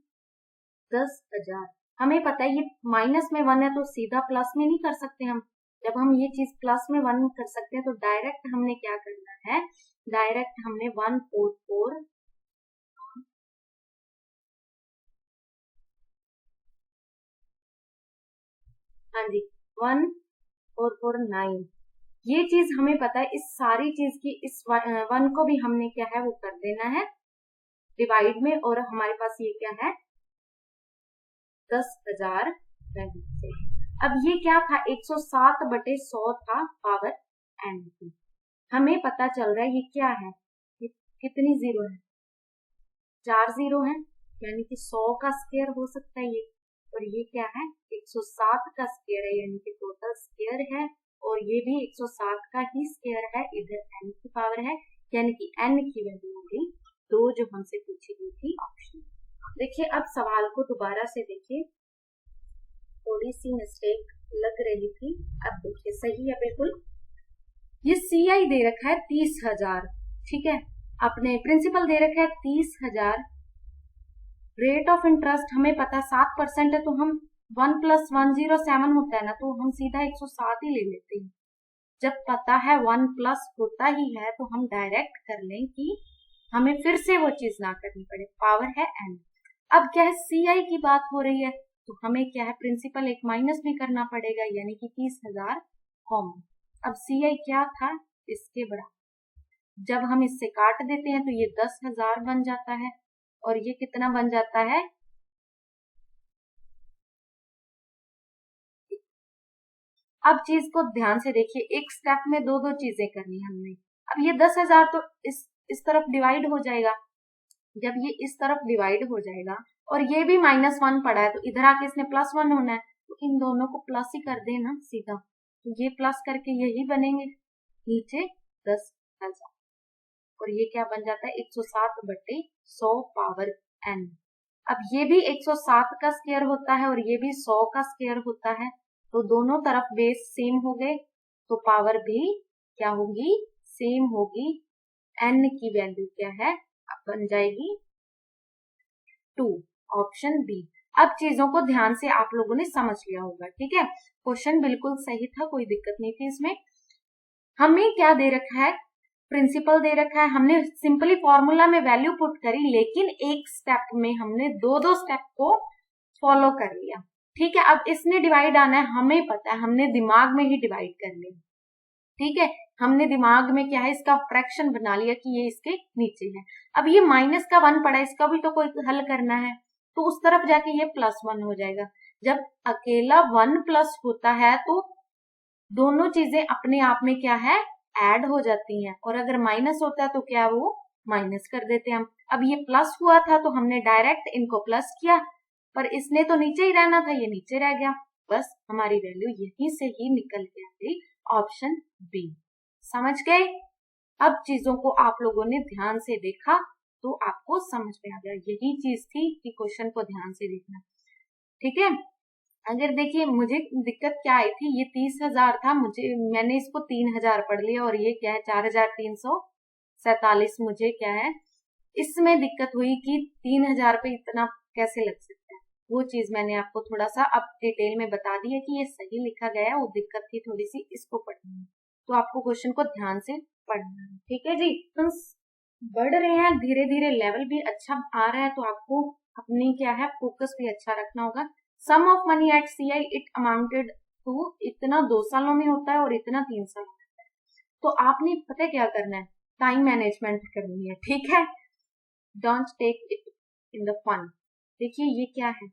[SPEAKER 1] 10,000। हमें पता है ये माइनस में 1 है तो सीधा प्लस में नहीं कर सकते हम, जब हम ये चीज प्लस में 1 कर सकते हैं तो डायरेक्ट हमने क्या करना है, डायरेक्ट हमने 144, हाँ जी 1 449। ये चीज हमें पता है, इस सारी चीज की इस 1 को भी हमने क्या है वो कर देना है डिवाइड में, और हमारे पास ये क्या है 10,000 वैल्यू से। अब ये क्या था 107/100 था पावर n की। हमें पता चल रहा है ये क्या है, ये कितनी जीरो है, 4 जीरो है, यानी कि 100 का स्क्वायर हो सकता है ये, और ये क्या है 107 का स्क्वायर है, यानी कि टोटल स्क्वायर है, और ये भी 107 का ही स्क्वायर है, इधर n की पावर है, यानी कि n की वैल्यू हो गई 2 जो हमसे पूछी गई थी ऑप्शन। देखिए अब सवाल को दोबारा से देखिए, थोड़ी सी मिस्टेक लग रही थी, अब देखिए सही है बिल्कुल। ये CI दे रखा है 30,000, ठीक है, अपने प्रिंसिपल दे रखा है 30,000, रेट ऑफ इंटरेस्ट हमें पता 7% है, तो हम 1 + 107 होता है ना, तो हम सीधा 107 ही ले लेते हैं। जब पता है 1 प्लस होता ही है तो हम डायरेक्ट कर लें कि हमें फिर से वो चीज ना करनी पड़े, पावर है n। अब क्या है CI की बात हो रही है, तो हमें क्या है प्रिंसिपल एक माइनस भी करना पड़ेगा, यानी कि 30,000 कॉमन। अब CI क्या था इसके बराबर, जब हम इससे काट देते हैं तो ये 10,000 बन जाता है, और ये कितना बन जाता है, अब चीज को ध्यान से देखिए, एक स्टेप में दो दो चीजें करनी हमने। अब ये 10,000 तो इस तरफ डिवाइड हो जाएगा, जब ये इस तरफ डिवाइड हो जाएगा और ये भी -1 पड़ा है, तो इधर आके इसने +1 होना है, तो इन दोनों को प्लस ही कर देना सीधा, तो ये प्लस करके यही बनेंगे नीचे 10,000, और ये क्या बन जाता है 107/100 पावर n। अब ये भी 107 का स्क्वायर होता है और ये भी 100 का स्क्वायर होता है, तो दोनों तरफ बेस सेम हो गए, तो पावर भी क्या होगी सेम होगी, n की वैल्यू क्या है बन जाएगी 2, ऑप्शन बी। अब चीजों को ध्यान से आप लोगों ने समझ लिया होगा, ठीक है, क्वेश्चन बिल्कुल सही था, कोई दिक्कत नहीं थी इसमें। हमें क्या दे रखा है, प्रिंसिपल दे रखा है, हमने सिंपली फॉर्मूला में वैल्यू पुट करी, लेकिन एक स्टेप में हमने दो स्टेप को फॉलो कर लिया, ठीक है। अब इसने डिवाइड आना है, हमें पता है, हमने दिमाग में ही डिवाइड कर लिया, ठीक है, हमने दिमाग में क्या है इसका फ्रैक्शन बना लिया कि ये इसके नीचे है। अब ये -1 पड़ा है, इसका भी तो कोई हल करना है, तो उस तरफ जाके ये +1 हो जाएगा। जब अकेला 1 प्लस होता है तो दोनों चीजें अपने आप में क्या है ऐड हो जाती हैं, और अगर माइनस होता है तो क्या वो माइनस कर देते हैं हम। अब ये प्लस हुआ था तो हमने डायरेक्ट इनको प्लस किया, पर इसने तो नीचे ही रहना था, ये नीचे रह गया, बस हमारी वैल्यू यहीं से ही निकल के आ गई, ऑप्शन बी। समझ गए? अब चीजों को आप लोगों ने ध्यान से देखा तो आपको समझ में आ गया, यही चीज थी कि क्वेश्चन को ध्यान से देखना, ठीक है। अगर देखिए मुझे दिक्कत क्या आई थी, ये 30,000 था, मैंने इसको 3,000 पढ़ लिया, और ये क्या है 4,347 मुझे क्या है इसमें दिक्कत हुई कि 3,000 पे इतना कैसे लग सकता है, वो चीज मैंने आपको थोड़ा सा अब डिटेल में बता दी है कि ये सही लिखा गया है, वो दिक्कत थी थोड़ी सी इसको पढ़ने में, तो आपको क्वेश्चन को ध्यान से पढ़ना है, ठीक है जी। तो बढ़ रहे हैं धीरे धीरे, लेवल भी अच्छा आ रहा है, तो आपको अपनी क्या है फोकस भी अच्छा रखना होगा। Sum of money at CI it amounted to, इतना 2 सालों में होता है और इतना 3 साल में होता है, तो आपने पता क्या करना है, टाइम मैनेजमेंट करनी है, ठीक है, don't take it in the fun. देखिए ये क्या है,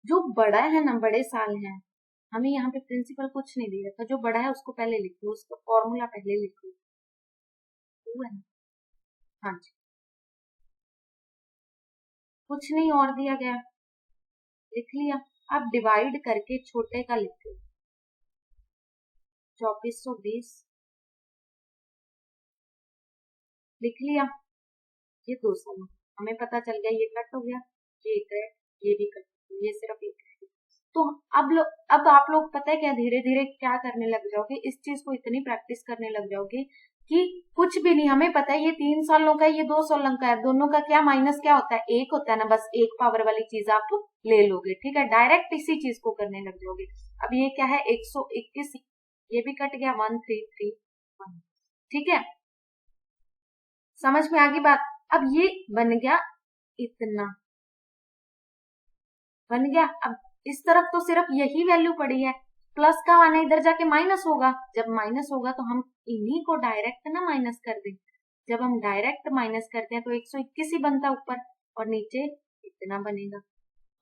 [SPEAKER 1] जो बड़ा है ना, बड़े साल है, हमें यहाँ पे प्रिंसिपल कुछ नहीं दे रखा, जो बड़ा है उसको पहले लिख लो, उसका फॉर्मूला पहले लिख लो, हाँ जी, कुछ नहीं और दिया गया, लिख लिया। अब डिवाइड करके छोटे का लिख लो, 2420 लिख लिया, ये 2 साल हमें पता चल गया, ये कट हो गया, ये कट, ये भी कट, ये सिर्फ एक है। तो अब आप लोग पता है क्या धीरे धीरे क्या करने लग जाओगे, इस चीज को इतनी प्रैक्टिस करने लग जाओगे कि कुछ भी नहीं, हमें पता है ये 3 सालों का है, ये 2 सालों का है, दोनों का क्या माइनस क्या होता है 1 होता है ना, बस एक पावर वाली चीज आप ले लोगे, ठीक है, डायरेक्ट इसी चीज को करने लग जाओगे। अब ये क्या है 121, ये भी कट गया 1331, ठीक है, समझ में आ गई बात। अब ये बन गया, इतना बन गया, अब इस तरफ तो सिर्फ यही वैल्यू पड़ी है, प्लस का माना इधर जाके माइनस होगा, जब माइनस होगा तो हम इन्हीं को डायरेक्ट ना माइनस कर दें। जब हम डायरेक्ट माइनस करते हैं तो 121 ही बनता ऊपर और नीचे इतना बनेगा।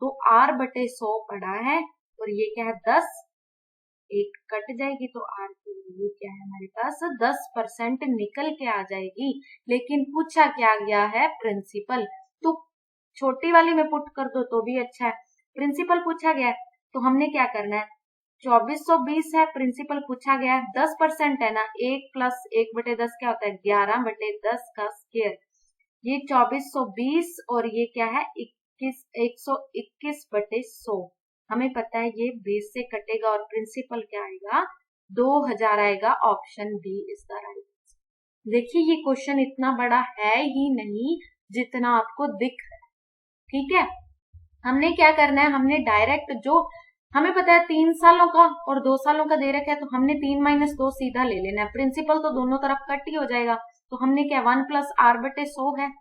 [SPEAKER 1] तो r/100 पड़ा है और ये क्या है 10, एक कट जाएगी तो r की वैल्यू क्या है हमारे पास 10% निकल के आ जाएगी। लेकिन पूछा क्या गया है प्रिंसिपल, तो छोटी वाली में पुट कर दो तो भी अच्छा है। प्रिंसिपल पूछा गया है तो हमने क्या करना है, 2420 है, प्रिंसिपल पूछा गया है 10% है ना, 1 + 1/10 क्या होता है 11/10 का स्क्वायर। ये 2420 और ये क्या है 121/100। हमें पता है ये बेस से कटेगा और प्रिंसिपल क्या आएगा 2000 आएगा। Option B is the right answer. देखिए ये क्वेश्चन इतना बड़ा है ही नहीं जितना आपको दिख रहा है, ठीक है। हमने क्या करना है, हमने डायरेक्ट जो हमें पता है 3 सालों का और 2 सालों का दे रखा है तो हमने 3 - 2 सीधा ले लेना है। प्रिंसिपल तो दोनों तरफ कट ही हो जाएगा, तो हमने क्या 1 + r/100 है,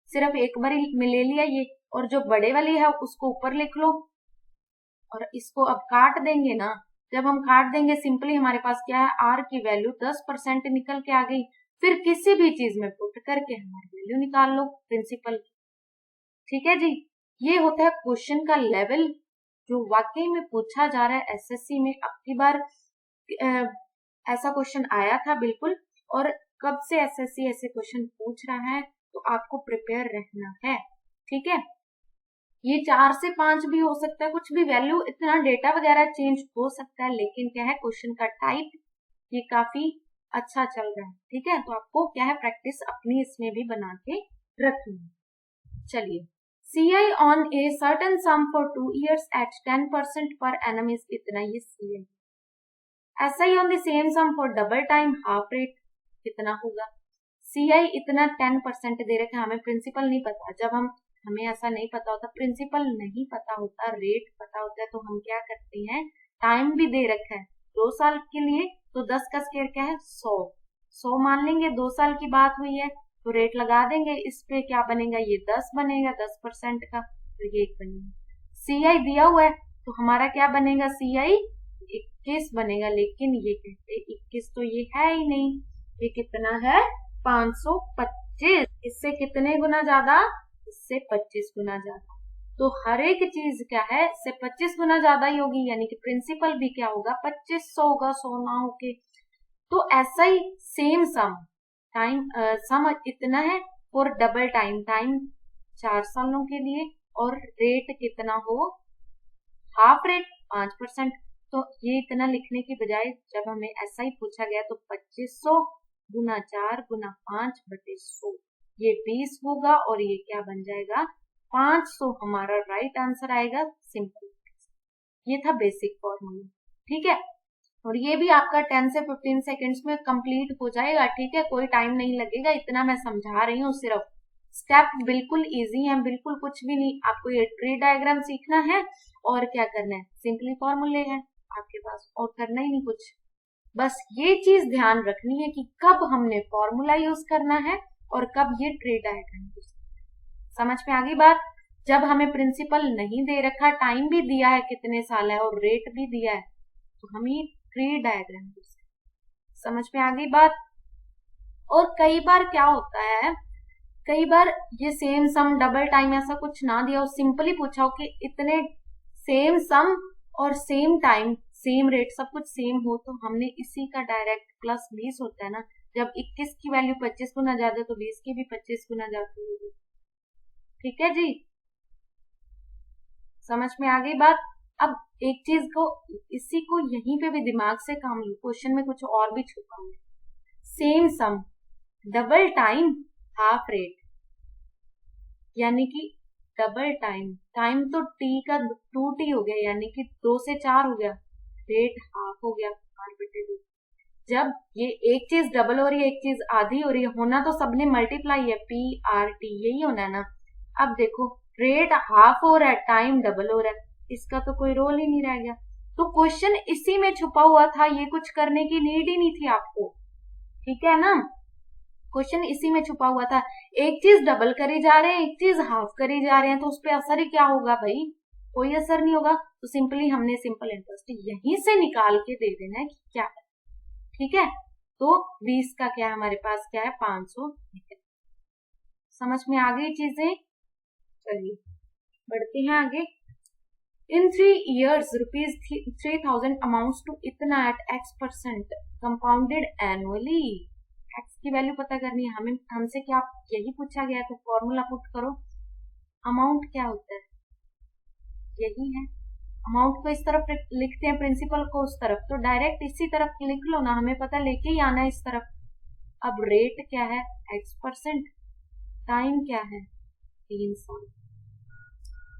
[SPEAKER 1] सिर्फ एक बार ही ले लिया ये, और जो बड़े वाली है उसको ऊपर लिख लो और इसको अब काट देंगे ना। जब हम काट देंगे सिंपली हमारे पास क्या है r की वैल्यू 10% निकल के आ गई। फिर किसी भी चीज में पुट करके हमारी वैल्यू निकाल लो प्रिंसिपल की, ठीक है जी। ये होता है क्वेश्चन का लेवल जो वाकई में पूछा जा रहा है एसएससी में। अब की बार ऐसा क्वेश्चन आया था बिल्कुल, और कब से एसएससी ऐसे क्वेश्चन पूछ रहा है तो आपको प्रिपेयर रहना है, ठीक है। ये 4 से 5 भी हो सकता है, कुछ भी वैल्यू, इतना डेटा वगैरह चेंज हो सकता है, लेकिन क्या है क्वेश्चन का टाइप ये काफी अच्छा चल रहा है, ठीक है। तो आपको क्या है प्रैक्टिस अपनी इसमें भी बना के रखनी है। चलिए, CI on a certain sum for 2 years at 10% per annum is कितना, ये CI। SI on the same sum for double time half rate कितना होगा। CI इतना 10% दे रखा है, हमें प्रिंसिपल नहीं पता। जब हमें ऐसा नहीं पता होता, प्रिंसिपल नहीं पता होता, रेट पता होता है, तो हम क्या करते हैं, टाइम भी दे रखा है 2 साल के लिए, तो 10 का स्क्वायर क्या है 100 मान लेंगे। 2 साल की बात हुई है तो रेट लगा देंगे, इस पे क्या बनेगा, ये 10 बनेगा 10% का, तो ये 1 बनेगा। CI दिया हुआ है तो हमारा क्या बनेगा, CI 21 बनेगा, लेकिन ये कहते 21 तो ये है ही नहीं, ये कितना है 525, इससे कितने गुना ज्यादा, इससे 25 गुना ज्यादा। तो हर एक चीज क्या है इससे 25 गुना ज्यादा ही होगी, यानी कि प्रिंसिपल भी क्या होगा 2500 होगा, 100 ना होके। तो ऐसा ही सेम सम टाइम सम इतना है फॉर डबल टाइम, टाइम 4 सालों के लिए, और रेट कितना हो हाफ रेट 5%। तो ये इतना लिखने की बजाय जब हमें ऐसा ही पूछा गया तो 2500 गुना 4 गुना 5/100 ये 20 होगा, और ये क्या बन जाएगा 500 हमारा राइट आंसर आएगा। सिंपल, ये था बेसिक फॉर्मूला, ठीक है। और ये भी आपका 10 से 15 सेकेंड्स में कंप्लीट हो जाएगा, ठीक है, कोई टाइम नहीं लगेगा, इतना मैं समझा रही हूँ। सिर्फ स्टेप बिल्कुल इजी है, बिल्कुल कुछ भी नहीं। आपको ये ट्री डायग्राम सीखना है और क्या करना है, सिंपली फॉर्मूले हैं आपके पास, और करना ही नहीं कुछ। बस ये चीज ध्यान रखनी है कि कब हमने फॉर्मूला यूज करना है और कब ये ट्री डायग्राम यूज करना है। समझ में आ गई बात। जब हमें प्रिंसिपल नहीं दे रखा, टाइम भी दिया है कितने साल है और रेट भी दिया है, तो हम ये ट्री डायग्राम यूज करें। समझ में आ गई बात। और कई बार क्या होता है, कई बार ये सेम सम डबल टाइम ऐसा कुछ ना दिया हो, सिंपली पूछा हो कि इतने सेम सम और सेम टाइम सेम रेट सब कुछ सेम हो, तो हमने इसी का डायरेक्ट प्लस 20 होता है ना, जब 21 की वैल्यू 25 गुना ज्यादा तो 20 की भी 25 गुना ज्यादा होगी, ठीक है जी। समझ में आ गई बात। अब एक चीज को, इसी को यहीं पे भी दिमाग से काम लो, क्वेश्चन में कुछ और भी छुपा हुआ है। सेम सम डबल टाइम हाफ रेट, यानी कि डबल टाइम, टाइम तो t का 2t हो गया, यानी कि 2 से 4 हो गया, रेट हाफ हो गया r/2। जब ये एक चीज डबल हो रही है एक चीज आधी हो रही है, होना तो सबने मल्टीप्लाई है, p/r/t यही होना है ना। अब देखो रेट हाफ हो रहा है, टाइम डबल हो रहा है, इसका तो कोई रोल ही नहीं रह गया। तो क्वेश्चन इसी में छुपा हुआ था, ये कुछ करने की नीड ही नहीं थी आपको, ठीक है ना। क्वेश्चन इसी में छुपा हुआ था। एक चीज डबल करी जा रहे हैं, एक चीज हाफ करी जा रहे हैं, तो उस पर असर ही क्या होगा भाई, कोई असर नहीं होगा। तो सिंपली हमने सिंपल इंटरेस्ट यहीं से निकाल के दे देना है कि क्या है। ठीक है, तो 20 का क्या है हमारे पास, क्या है 500। समझ में आ गई चीजें। चलिए बढ़ते हैं आगे। इन 3 years ₹3000 अमाउंट्स टू इतना at x% compounded annually. x की वैल्यू पता करनी है हमें, हमसे क्या यही पूछा गया, तो फॉर्मूला पुट करो। अमाउंट क्या होता है, यही है। अमाउंट को इस तरफ लिखते हैं, प्रिंसिपल को उस तरफ, तो डायरेक्ट इसी तरफ लिख लो ना, हमें पता लेके ही आना है इस तरफ। अब रेट क्या है x%, टाइम क्या है 300,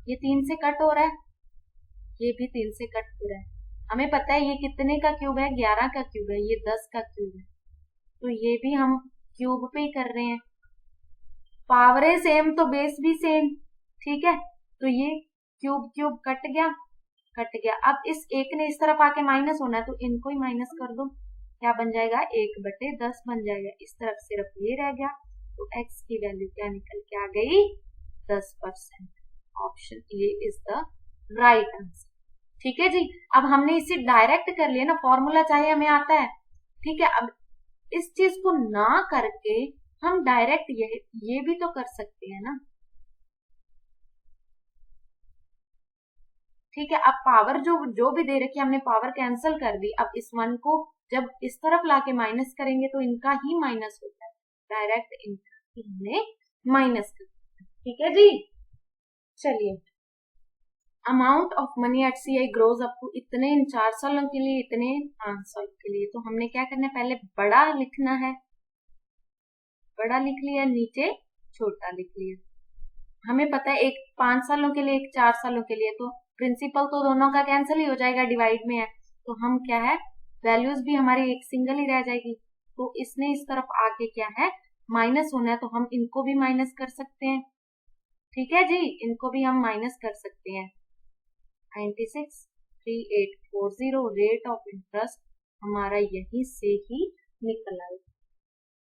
[SPEAKER 1] ये 3 से कट हो रहा है, ये भी 3 से कट हो रहा है। हमें पता है ये कितने का क्यूब है, 11 का क्यूब है, ये 10 का क्यूब है, तो ये भी हम क्यूब पे ही कर रहे हैं। पावरें सेम तो बेस भी सेम। ठीक है, तो ये क्यूब क्यूब कट गया, कट गया। अब इस एक ने इस तरफ आके माइनस होना है, तो इनको ही माइनस कर दो, क्या बन जाएगा 1/10 बन जाएगा। इस तरफ सिर्फ ये रह गया, तो x की वैल्यू क्या निकल के आ गई 10%। Option A is the right answer. ठीक है जी, अब हमने इसे डायरेक्ट कर लिया ना, फॉर्मूला चाहे हमें आता है। ठीक है, अब इस चीज को ना करके हम डायरेक्ट ये भी तो कर सकते हैं ना। ठीक है, अब पावर जो भी दे रखी है हमने पावर कैंसिल कर दी। अब इस 1 को जब इस तरफ लाके माइनस करेंगे तो इनका ही माइनस होता है, डायरेक्ट इनका ही हमने माइनस कर दिया। ठीक है जी, चलिए। Amount of money at CI grows up to इतने इन 4 सालों के लिए, इतने 5 साल के लिए। तो हमने क्या करना है, पहले बड़ा लिखना है, बड़ा लिख लिया, नीचे छोटा लिख लिया। हमें पता है एक 5 सालों के लिए, एक 4 सालों के लिए, तो प्रिंसिपल तो दोनों का कैंसिल ही हो जाएगा, डिवाइड में है, तो हम क्या है वैल्यूज भी हमारी एक सिंगल ही रह जाएगी। तो इसने इस तरफ आके क्या है माइनस होना है, तो हम इनको भी माइनस कर सकते हैं। ठीक है जी, इनको भी हम माइनस कर सकते हैं। 963840 रेट ऑफ इंटरेस्ट हमारा यहीं से ही निकल आएगा।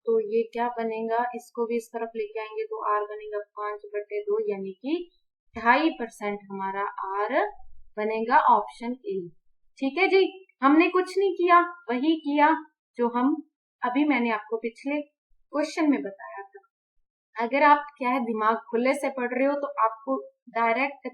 [SPEAKER 1] तो ये क्या बनेगा, इसको भी इस तरफ लेके आएंगे तो r बनेगा 5/2, यानी कि 2.5% हमारा r बनेगा, ऑप्शन ए। ठीक है जी, हमने कुछ नहीं किया, वही किया जो हम अभी मैंने आपको पिछले क्वेश्चन में बताया था। अगर आप क्या है दिमाग खुले से पढ़ रहे हो तो आपको डायरेक्ट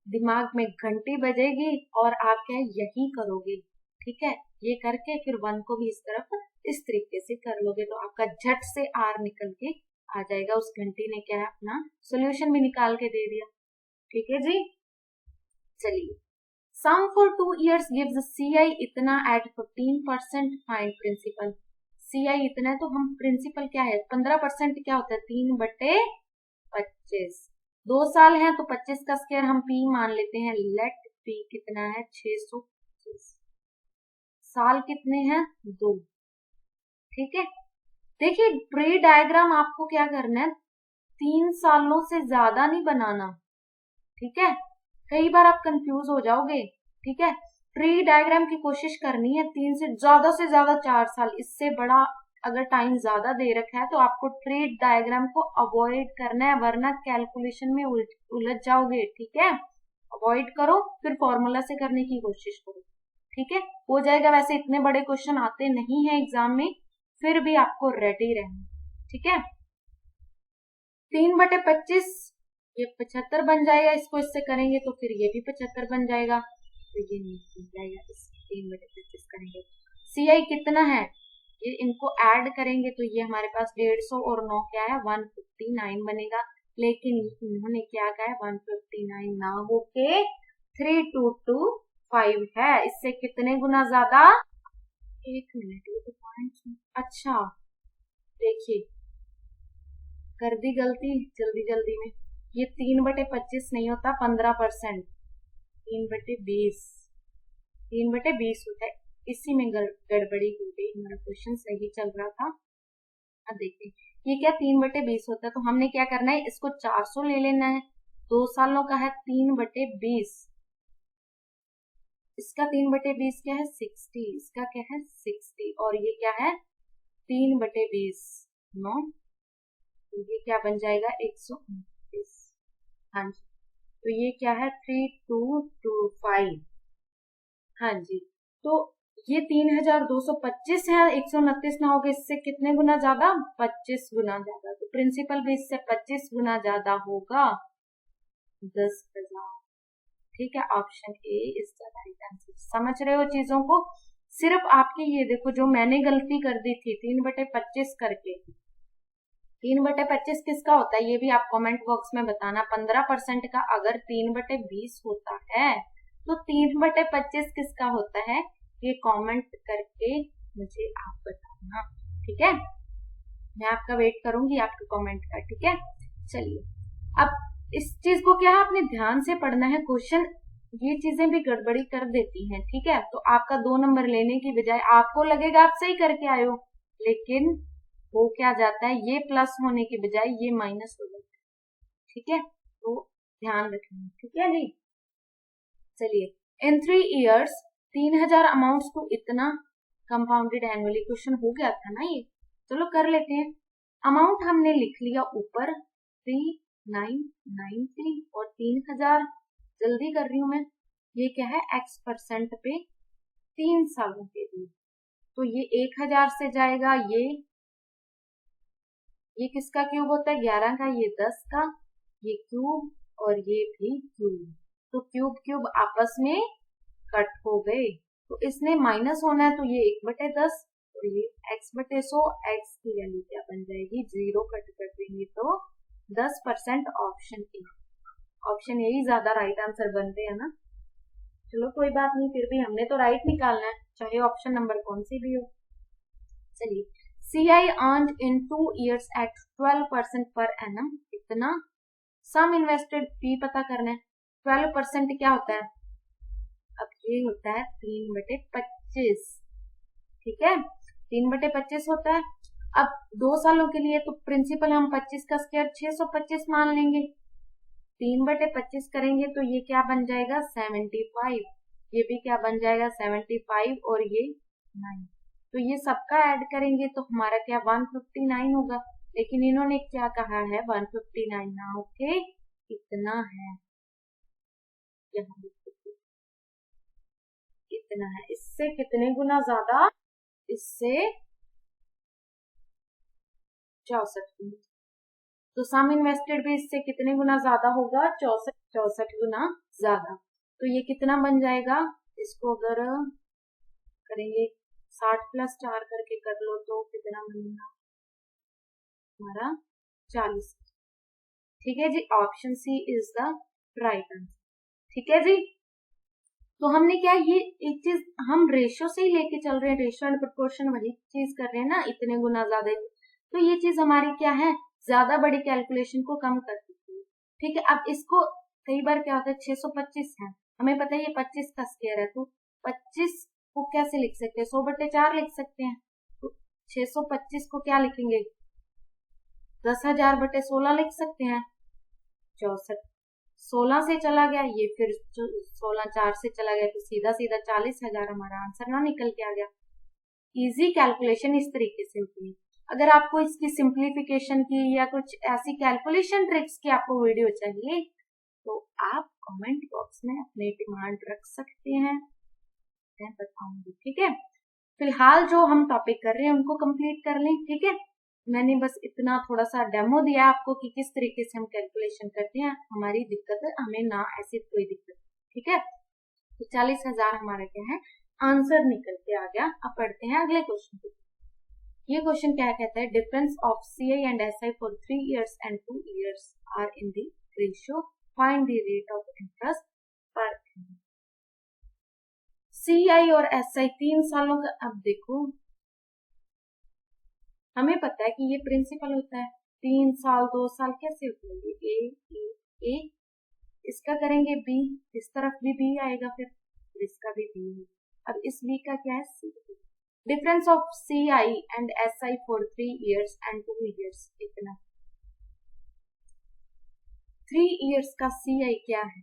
[SPEAKER 1] दिमाग में घंटी बजेगी और आप क्या यही करोगे। ठीक है, ये करके फिर 1 को भी इस तरफ इस तरीके से कर लोगे तो आपका झट से r निकल के आ जाएगा। उस घंटी ने क्या है अपना सोल्यूशन भी निकाल के दे दिया। ठीक है जी, चलिए। सम फॉर 2 years गिव्स CI इतना एट 15%, फाइंड प्रिंसिपल। CI इतना है तो हम प्रिंसिपल क्या है 15% क्या होता है 3/25। 2 साल है तो 25 का स्क्वायर हम P मान लेते हैं। लेट P कितना है 625। साल कितने हैं 2। ठीक है, देखिए ट्री डायग्राम आपको क्या करना है 3 सालों से ज्यादा नहीं बनाना। ठीक है, कई बार आप कंफ्यूज हो जाओगे। ठीक है, ट्री डायग्राम की कोशिश करनी है 3 से ज्यादा 4 साल, इससे बड़ा अगर टाइम ज्यादा दे रखा है तो आपको ट्री डायग्राम को अवॉइड करना है, वरना कैलकुलेशन में उलझ जाओगे। ठीक है, अवॉइड करो, फिर फॉर्मूला से करने की कोशिश करो। ठीक है, हो जाएगा। वैसे इतने बड़े क्वेश्चन आते नहीं है एग्जाम में, फिर भी आपको रेडी रहना। ठीक है, 3/25 ये 75 बन जाएगा, इसको इससे करेंगे तो फिर ये भी 75 बन जाएगा, तो ये नहीं बन जाएगा, 3/25 करेंगे। CI कितना है, ये इनको ऐड करेंगे तो ये हमारे पास 150 और 9 क्या है 159 बनेगा। लेकिन इन्होंने क्या कहा है 159 ना होके 3225 है, इससे कितने गुना ज्यादा। 1 मिनट, ये तो पॉइंट, अच्छा देखिए कर दी गलती जल्दी में। ये 3/25 नहीं होता 15%, 3/20 होता है। इसी में गड़बड़ी हो गई, हमारा क्वेश्चन सही चल रहा था। अब देखते ये क्या 3/20 होता है, तो हमने क्या करना है इसको 400 ले लेना है। 2 सालों का है 3/20, इसका 3/20 क्या है 60, इसका क्या है 60, और ये क्या है 3/20 9, तो ये क्या बन जाएगा 129। हाँ जी, तो ये क्या है 3225। हाँ जी, तो ये 3225 है, 129 ना होगा इससे कितने गुना ज्यादा, 25 गुना ज्यादा। तो प्रिंसिपल भी इससे 25 गुना ज्यादा होगा, 10,000। ठीक है, option A is the right answer. समझ रहे हो चीजों को? सिर्फ आपकी ये देखो, जो मैंने गलती कर दी थी 3/25 करके, 3/25 किसका होता है ये भी आप कमेंट बॉक्स में बताना। 15% का अगर 3/20 होता है तो 3/25 किसका होता है, ये कमेंट करके मुझे आप बताना। ठीक है, मैं आपका वेट करूंगी आपके कमेंट का। ठीक है, चलिए अब इस चीज को क्या है, आपने ध्यान से पढ़ना है। क्वेश्चन ये चीजें भी गड़बड़ी कर देती हैं। ठीक है, तो आपका 2 नंबर लेने की बजाय आपको लगेगा आप सही करके आए हो, लेकिन वो क्या जाता है, ये प्लस होने की बजाय ये माइनस हो जाता है। ठीक है, तो ध्यान रखेंगे। ठीक है जी, चलिए इन 3 years 3000 अमाउंट्स टू इतना कंपाउंडेड एनुअली। क्वेश्चन हो गया था ना ये, चलो कर लेते हैं। अमाउंट हमने लिख लिया ऊपर 3993 और 3000, जल्दी कर रही हूं मैं। ये क्या है, x% पे 3 सालों के लिए। तो ये 1000 से जाएगा, ये किसका क्यूब होता है, 11 का, ये 10 का, ये क्यूब और ये भी क्यूब। तो क्यूब क्यूब आपस में कट हो गए, तो इसने माइनस होना है, तो ये 1/10 और ये x/100। x की वैल्यू क्या बन जाएगी, 0 कट कर देंगे तो 10%। ऑप्शन ए, ऑप्शन यही ज्यादा राइट आंसर बनते हैं ना। चलो कोई बात नहीं, फिर भी हमने तो राइट निकालना है, चाहे ऑप्शन नंबर कौन सी भी हो। चलिए, CI earned in 2 years at 12% per annum। इतना सम इन्वेस्टेड फी पता करना है। 12% क्या होता है, अब ये होता है 3/25। ठीक है, 3/25 होता है। अब 2 सालों के लिए तो प्रिंसिपल हम 25 का स्क्वायर 625 मान लेंगे। 3/25 करेंगे तो ये क्या बन जाएगा 75। ये भी क्या बन जाएगा 75 और ये 9। तो ये सबका ऐड करेंगे तो हमारा क्या 159 होगा। लेकिन इन्होंने क्या कहा है, 159 ना होके इतना है, इतना है। इससे कितने गुना ज्यादा, इससे 64 गुना। तो सम इन्वेस्टेड भी इससे कितने गुना ज्यादा होगा, 64 गुना ज्यादा। तो ये कितना बन जाएगा, इसको अगर करेंगे 60 + 4 करके कर लो तो कितना बनेगा हमारा 40। ठीक है जी, option C is the right answer. ठीक है जी, तो हमने क्या, ये एक चीज हम रेशियो से ही लेके चल रहे हैं, रेशियो एंड प्रोपोर्शन वही चीज कर रहे हैं ना, इतने गुना ज्यादा। तो ये चीज हमारी क्या है, ज्यादा बड़ी कैलकुलेशन को कम कर देती है। ठीक है, अब इसको कई बार क्या होता है 625 है, हमें पता है ये 25 का स्क्वायर है, तो 25 को कैसे लिख सकते हैं, 100/4 लिख सकते हैं। तो 625 को क्या लिखेंगे, 10,000/16 लिख सकते हैं, 64। 16 से चला गया ये, फिर 16 4 से चला गया, तो सीधा सीधा 40,000 हमारा आंसर ना निकल के आ गया। इजी कैलकुलेशन इस तरीके से होती है। अगर आपको इसकी सिंप्लीफिकेशन की या कुछ ऐसी कैलकुलेशन ट्रिक्स की आपको वीडियो चाहिए तो आप कमेंट बॉक्स में अपनी डिमांड रख सकते हैं, मैं बताऊंगी। ठीक है, फिलहाल जो हम टॉपिक कर रहे हैं उनको कंप्लीट कर लें। ठीक है, मैंने बस इतना थोड़ा सा डेमो दिया आपको कि किस तरीके से हम कैलकुलेशन करते हैं, हमारी दिक्कत है, हमें ना ऐसी कोई दिक्कत। ठीक है, तो 40,000 हमारा क्या है, आंसर निकल के आ गया। अब पढ़ते हैं अगले क्वेश्चन को। ये क्वेश्चन क्या कहता है, difference of CI and SI for 3 years and 2 years are in the ratio, find the rate of interest per annum. CI और SI 3 सालों का, अब देखो हमें पता है कि ये प्रिंसिपल होता है, 3 साल 2 साल कैसे होते हैं, ए, इसका करेंगे B, इस तरफ भी B आएगा, फिर इसका भी B है। अब इस B का क्या है C। Difference of CI and SI for 3 years and 2 years कितना, 3 years का CI क्या है,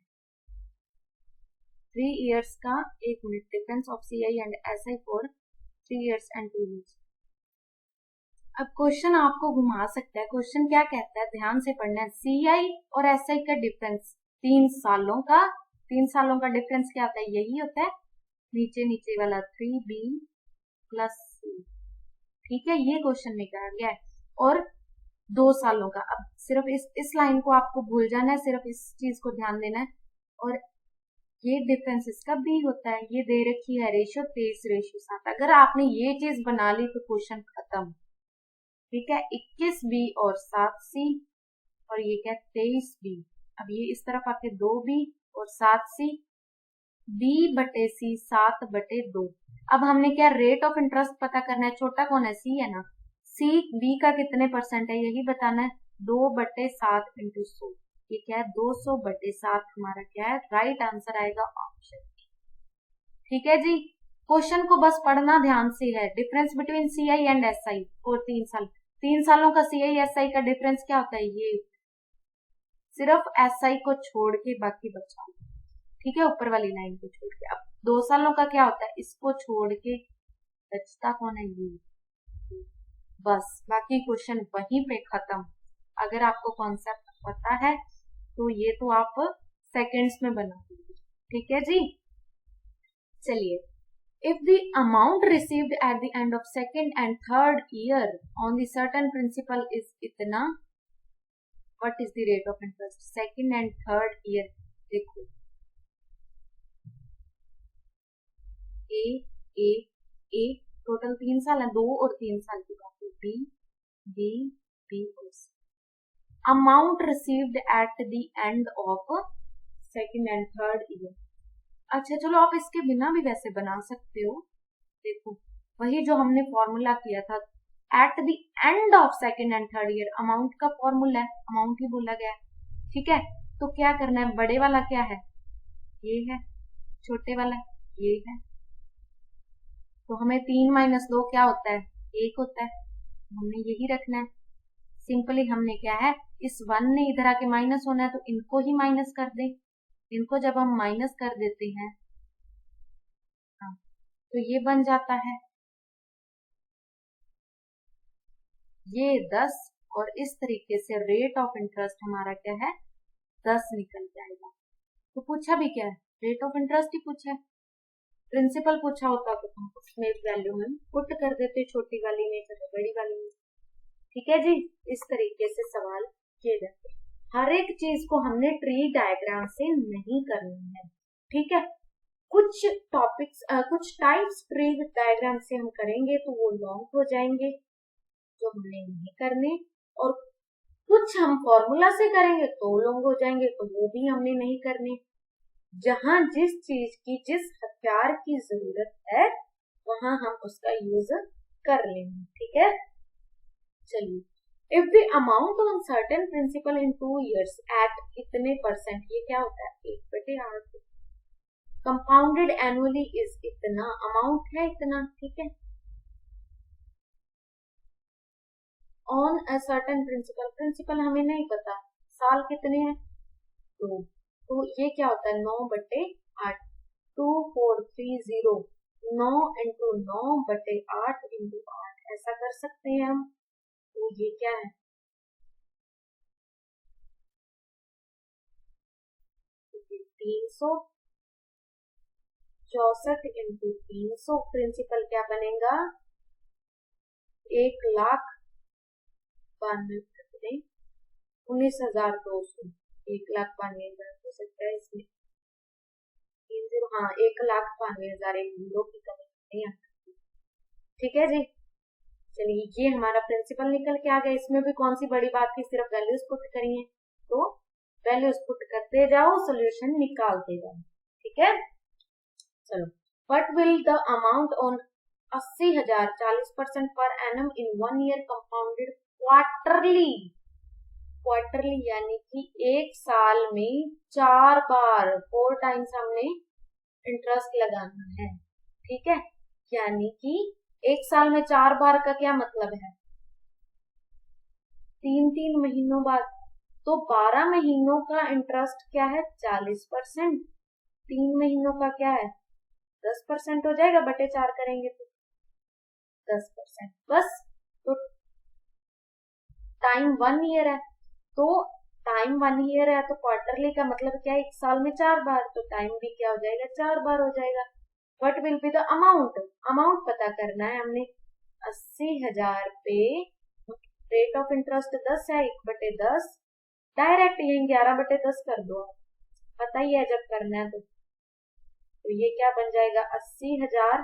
[SPEAKER 1] 3 years का, एक minute, difference of CI and SI for 3 years and 2 years। अब क्वेश्चन आपको घुमा सकता है, क्वेश्चन क्या कहता है, ध्यान से पढ़ना है। CI और SI का डिफरेंस 3 सालों का डिफरेंस क्या होता है, यही होता है, नीचे वाला 3b प्लस c। ठीक है, ये क्वेश्चन में कहा गया है। और 2 सालों का, अब सिर्फ इस लाइन को आपको भूल जाना है, सिर्फ इस चीज को ध्यान देना है। और ये डिफरेंस इसका b होता है, ये दे रखी है रेशियो 23:7। अगर आपने ये चीज बना ली तो क्वेश्चन खत्म। ठीक है, 21b और 7c, और ये क्या 23b। अब ये इस तरफ आके 2b और 7c, b/c 7/2। अब हमने क्या रेट ऑफ इंटरेस्ट पता करना है, छोटा कौन है, c है ना, c b का कितने परसेंट है यही बताना है। 2/7 × 100, ये क्या है 200/7, हमारा क्या है राइट आंसर आएगा ऑप्शन। ठीक है जी, क्वेश्चन को बस पढ़ना ध्यान से है। Difference between CI and SI और 3 सालों का CI SI का डिफरेंस क्या होता है, ये सिर्फ SI को छोड़ के बाकी बचा। ठीक है, ऊपर वाली लाइन को छोड़ के। अब 2 सालों का क्या होता है, इसको छोड़ के बचता कौन है, ये। बस बाकी क्वेश्चन वहीं पे खत्म। अगर आपको कॉन्सेप्ट पता है तो ये तो आप सेकंड्स में बना दीजिए। ठीक है जी, चलिए। If the amount received at the end of second and third year on the certain principal is इतना, what is the rate of interest? Second and third year, देखो ए टोटल 3 साल है, 2 और 3 साल की बात है, बी और C. Amount received at the end of second and third year. अच्छा चलो, आप इसके बिना भी वैसे बना सकते हो। देखो वही जो हमने फॉर्मूला किया था, eight the end of second and third year, amount का फॉर्मूला है, अमाउंट ही बोला गया है। ठीक है, तो क्या करना है, बड़े वाला क्या है, ये है, छोटे वाला ये है, तो हमें 3 - 2 क्या होता है, 1 होता है, हमने यही रखना है। सिंपली हमने क्या है, इस 1 ने इधर आके माइनस होना है, तो इनको ही माइनस कर दे। इनको जब हम माइनस कर देते हैं, हाँ, तो ये बन जाता है ये 10, और इस तरीके से रेट ऑफ इंटरेस्ट हमारा क्या है, 10 निकल जाएगा। तो पूछा भी क्या है, रेट ऑफ इंटरेस्ट ही पूछा है। प्रिंसिपल पूछा होता तो हम उसमें वैल्यू में पुट कर देते, छोटी वाली में चाहे बड़ी वाली में। ठीक है जी, इस तरीके से सवाल किए जाते हैं। हर एक चीज को हमने ट्री डायग्राम से नहीं करनी है। ठीक है, कुछ टॉपिक्स कुछ टाइप्स ट्री डायग्राम से हम करेंगे तो वो लॉन्ग हो जाएंगे, जो हमने नहीं करने, और कुछ हम फॉर्मूला से करेंगे तो लॉन्ग हो जाएंगे, तो वो भी हमने नहीं करने। जहां जिस चीज की, जिस हथियार की जरूरत है, वहां हम उसका यूज कर लेंगे। ठीक है, चलिए। If the amount on certain principal in 2 years at इतने परसेंट, ये क्या होता है 1/8, कंपाउंडेड एनुअली इज इतना, अमाउंट है इतना। ठीक है, on a certain principal, principal हमें नहीं पता, साल कितने हैं, तो ये क्या होता है 9/8, 2430, 9 × 9/8 × 8, ऐसा कर सकते हैं हम। तो ये क्या है, तो 364 × 300, प्रिंसिपल क्या बनेगा 1,92,000, 19,200, 1,92,000 हो सकता है इसमें 30, हाँ 1,92,000, एक जीरो की कमी नहीं आ सकती। ठीक है जी, चलिए ये हमारा प्रिंसिपल निकल के आ गया। इसमें भी कौन सी बड़ी बात थी, सिर्फ वैल्यूज पुट करिए, तो वैल्यूज पुट करते जाओ, सोल्यूशन निकालते जाओ। ठीक है, चलो। What will the amount on 80,000 40% per annum in 1 year compounded quarterly, quarterly यानी कि एक साल में 4 बार, 4 टाइम्स हमने इंटरेस्ट लगाना है। ठीक है, यानी कि एक साल में 4 बार का क्या मतलब है, 3 महीनों बाद, तो 12 महीनों का इंटरेस्ट क्या है 40%, 3 महीनों का क्या है 10% हो जाएगा, बटे 4 करेंगे तो 10% बस। तो टाइम 1 year है, तो टाइम 1 ईयर है तो क्वार्टरली का मतलब क्या है, 1 साल में 4 बार, तो टाइम भी क्या हो जाएगा, 4 बार हो जाएगा। What will be the amount, amount पता करना है हमने। 80,000 पे रेट ऑफ इंटरेस्ट 10 है, 1/10, डायरेक्ट ये 11/10 कर दो, पता ही है जब करना है तो ये क्या बन जाएगा 80,000,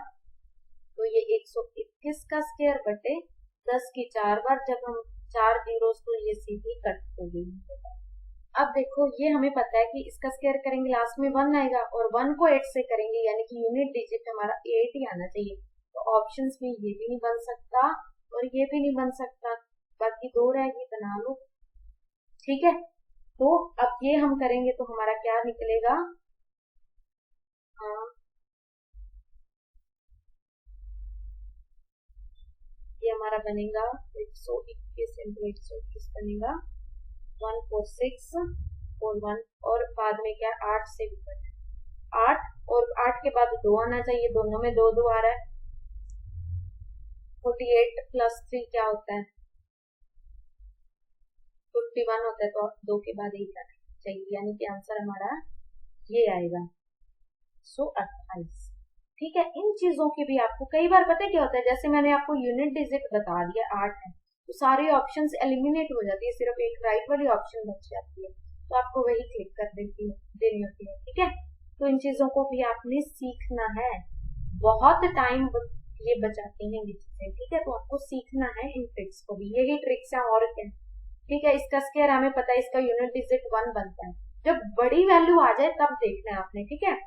[SPEAKER 1] तो ये 121 का स्क्वायर बटे 10 की 4 बार, जब हम 4 जीरो तो ये सीधी कट हो गई। अब देखो ये हमें पता है कि इसका स्क्वायर करेंगे लास्ट में 1 आएगा, और 1 को 8 से करेंगे यानी कि यूनिट डिजिट हमारा 8 ही आना चाहिए। तो ऑप्शंस में ये भी नहीं बन सकता और ये भी नहीं बन सकता, बाकी 2 रहेगी, बना लो। ठीक है, तो अब ये हम करेंगे तो हमारा क्या निकलेगा, ये हमारा बनेगा 121 इंटू 121 बनेगा 146 और 1, और बाद में क्या 8 से भी बने 8, और 8 के बाद 2 आना चाहिए, दोनों में 2 2 आ रहा है। 48 प्लस 3 क्या होता है, 51 होता है, तो 2 के बाद 1 आना चाहिए, यानी कि आंसर हमारा ये आएगा 128। ठीक है, इन चीजों की भी आपको कई बार पता है क्या होता है, जैसे मैंने आपको यूनिट डिजिट बता दिया 8 है, तो सारी ऑप्शंस एलिमिनेट हो जाती है, सिर्फ एक राइट वाली ऑप्शन बच जाती है, तो आपको वही क्लिक कर देनी होती है। ठीक है, तो इन चीजों को भी आपने सीखना है, बहुत टाइम ये बचाती हैं ये चीजें। ठीक है, तो आपको सीखना है इन ट्रिक्स को भी, यही ट्रिक्स है और क्या। ठीक है, इसका स्क्वायर हमें पता है, इसका यूनिट डिजिट 1 बनता है, जब बड़ी वैल्यू आ जाए तब देखना है आपने। ठीक है,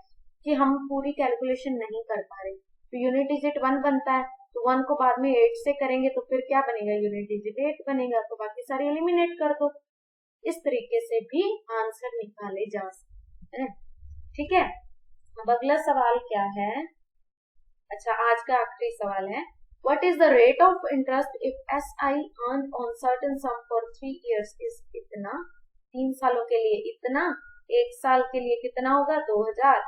[SPEAKER 1] कि हम पूरी कैलकुलेशन नहीं कर पा रहे, तो यूनिट डिजिट 1 बनता है, तो 1 को बाद में 8 से करेंगे तो फिर क्या बनेगा, यूनिट डिजिट 8 बनेगा, तो बाकी सारे एलिमिनेट कर दो। इस तरीके से भी आंसर निकाले जा सकते हैं। ठीक है, अब अगला सवाल क्या है, अच्छा आज का आखिरी सवाल है, what is the rate of interest if SI earn on certain some for 3 years is इतना, 3 सालों के लिए इतना, 1 साल के लिए कितना होगा 2000।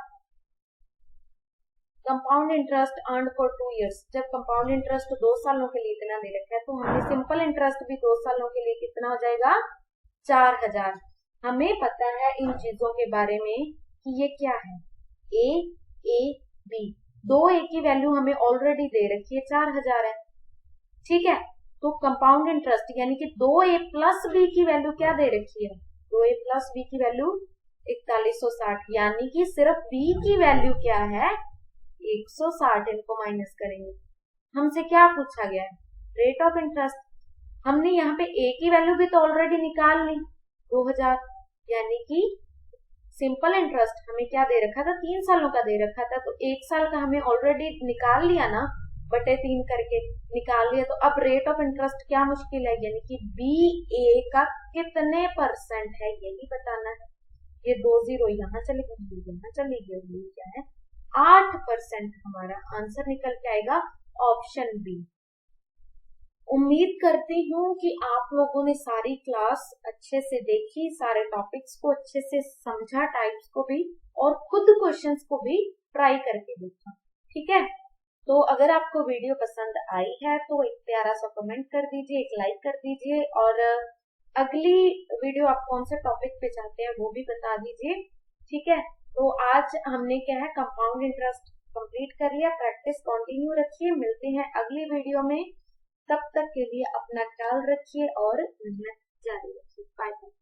[SPEAKER 1] Compound interest earn for 2 years, जब कंपाउंड इंटरेस्ट 2 सालों के लिए इतना दे रखा है, तो हमने सिंपल इंटरेस्ट भी 2 सालों के लिए कितना हो जाएगा 4000। हमें पता है इन चीजों के बारे में कि ये क्या है, A B, 2 A की वैल्यू हमें ऑलरेडी दे रखी है 4000 है। ठीक है, तो कंपाउंड इंटरेस्ट यानी कि 2A प्लस B की वैल्यू क्या दे रखी है, 2A प्लस B की वैल्यू 4160, यानी कि सिर्फ B की वैल्यू क्या है 160, इनको माइनस करेंगे। हमसे क्या पूछा गया है, रेट ऑफ इंटरेस्ट, हमने यहाँ पे A की वैल्यू भी तो ऑलरेडी निकाल ली 2000, यानी कि सिंपल इंटरेस्ट हमें क्या दे रखा था 3 सालों का दे रखा था, तो 1 साल का हमें ऑलरेडी निकाल लिया ना, बटे 3 करके निकाल लिया, तो अब रेट ऑफ इंटरेस्ट क्या मुश्किल है, यानी कि BA का कितने % है यही बताना है। ये 2 0 यहाँ चले गए, यहाँ चले गए, ये क्या है 8% हमारा आंसर निकल के आएगा ऑप्शन बी। उम्मीद करती हूँ कि आप लोगों ने सारी क्लास अच्छे से देखी, सारे टॉपिक्स को अच्छे से समझा, टाइप्स को भी, और खुद क्वेश्चंस को भी ट्राई करके देखा। ठीक है, तो अगर आपको वीडियो पसंद आई है तो एक प्यारा सा कमेंट कर दीजिए, एक लाइक कर दीजिए, और अगली वीडियो आप कौन से टॉपिक पे चाहते हैं वो भी बता दीजिए। ठीक है, तो आज हमने क्या है कंपाउंड इंटरेस्ट कंप्लीट कर लिया, प्रैक्टिस कंटिन्यू रखिए, मिलते हैं अगली वीडियो में, तब तक के लिए अपना ख्याल रखिए और मेहनत जारी रखिए। Bye bye.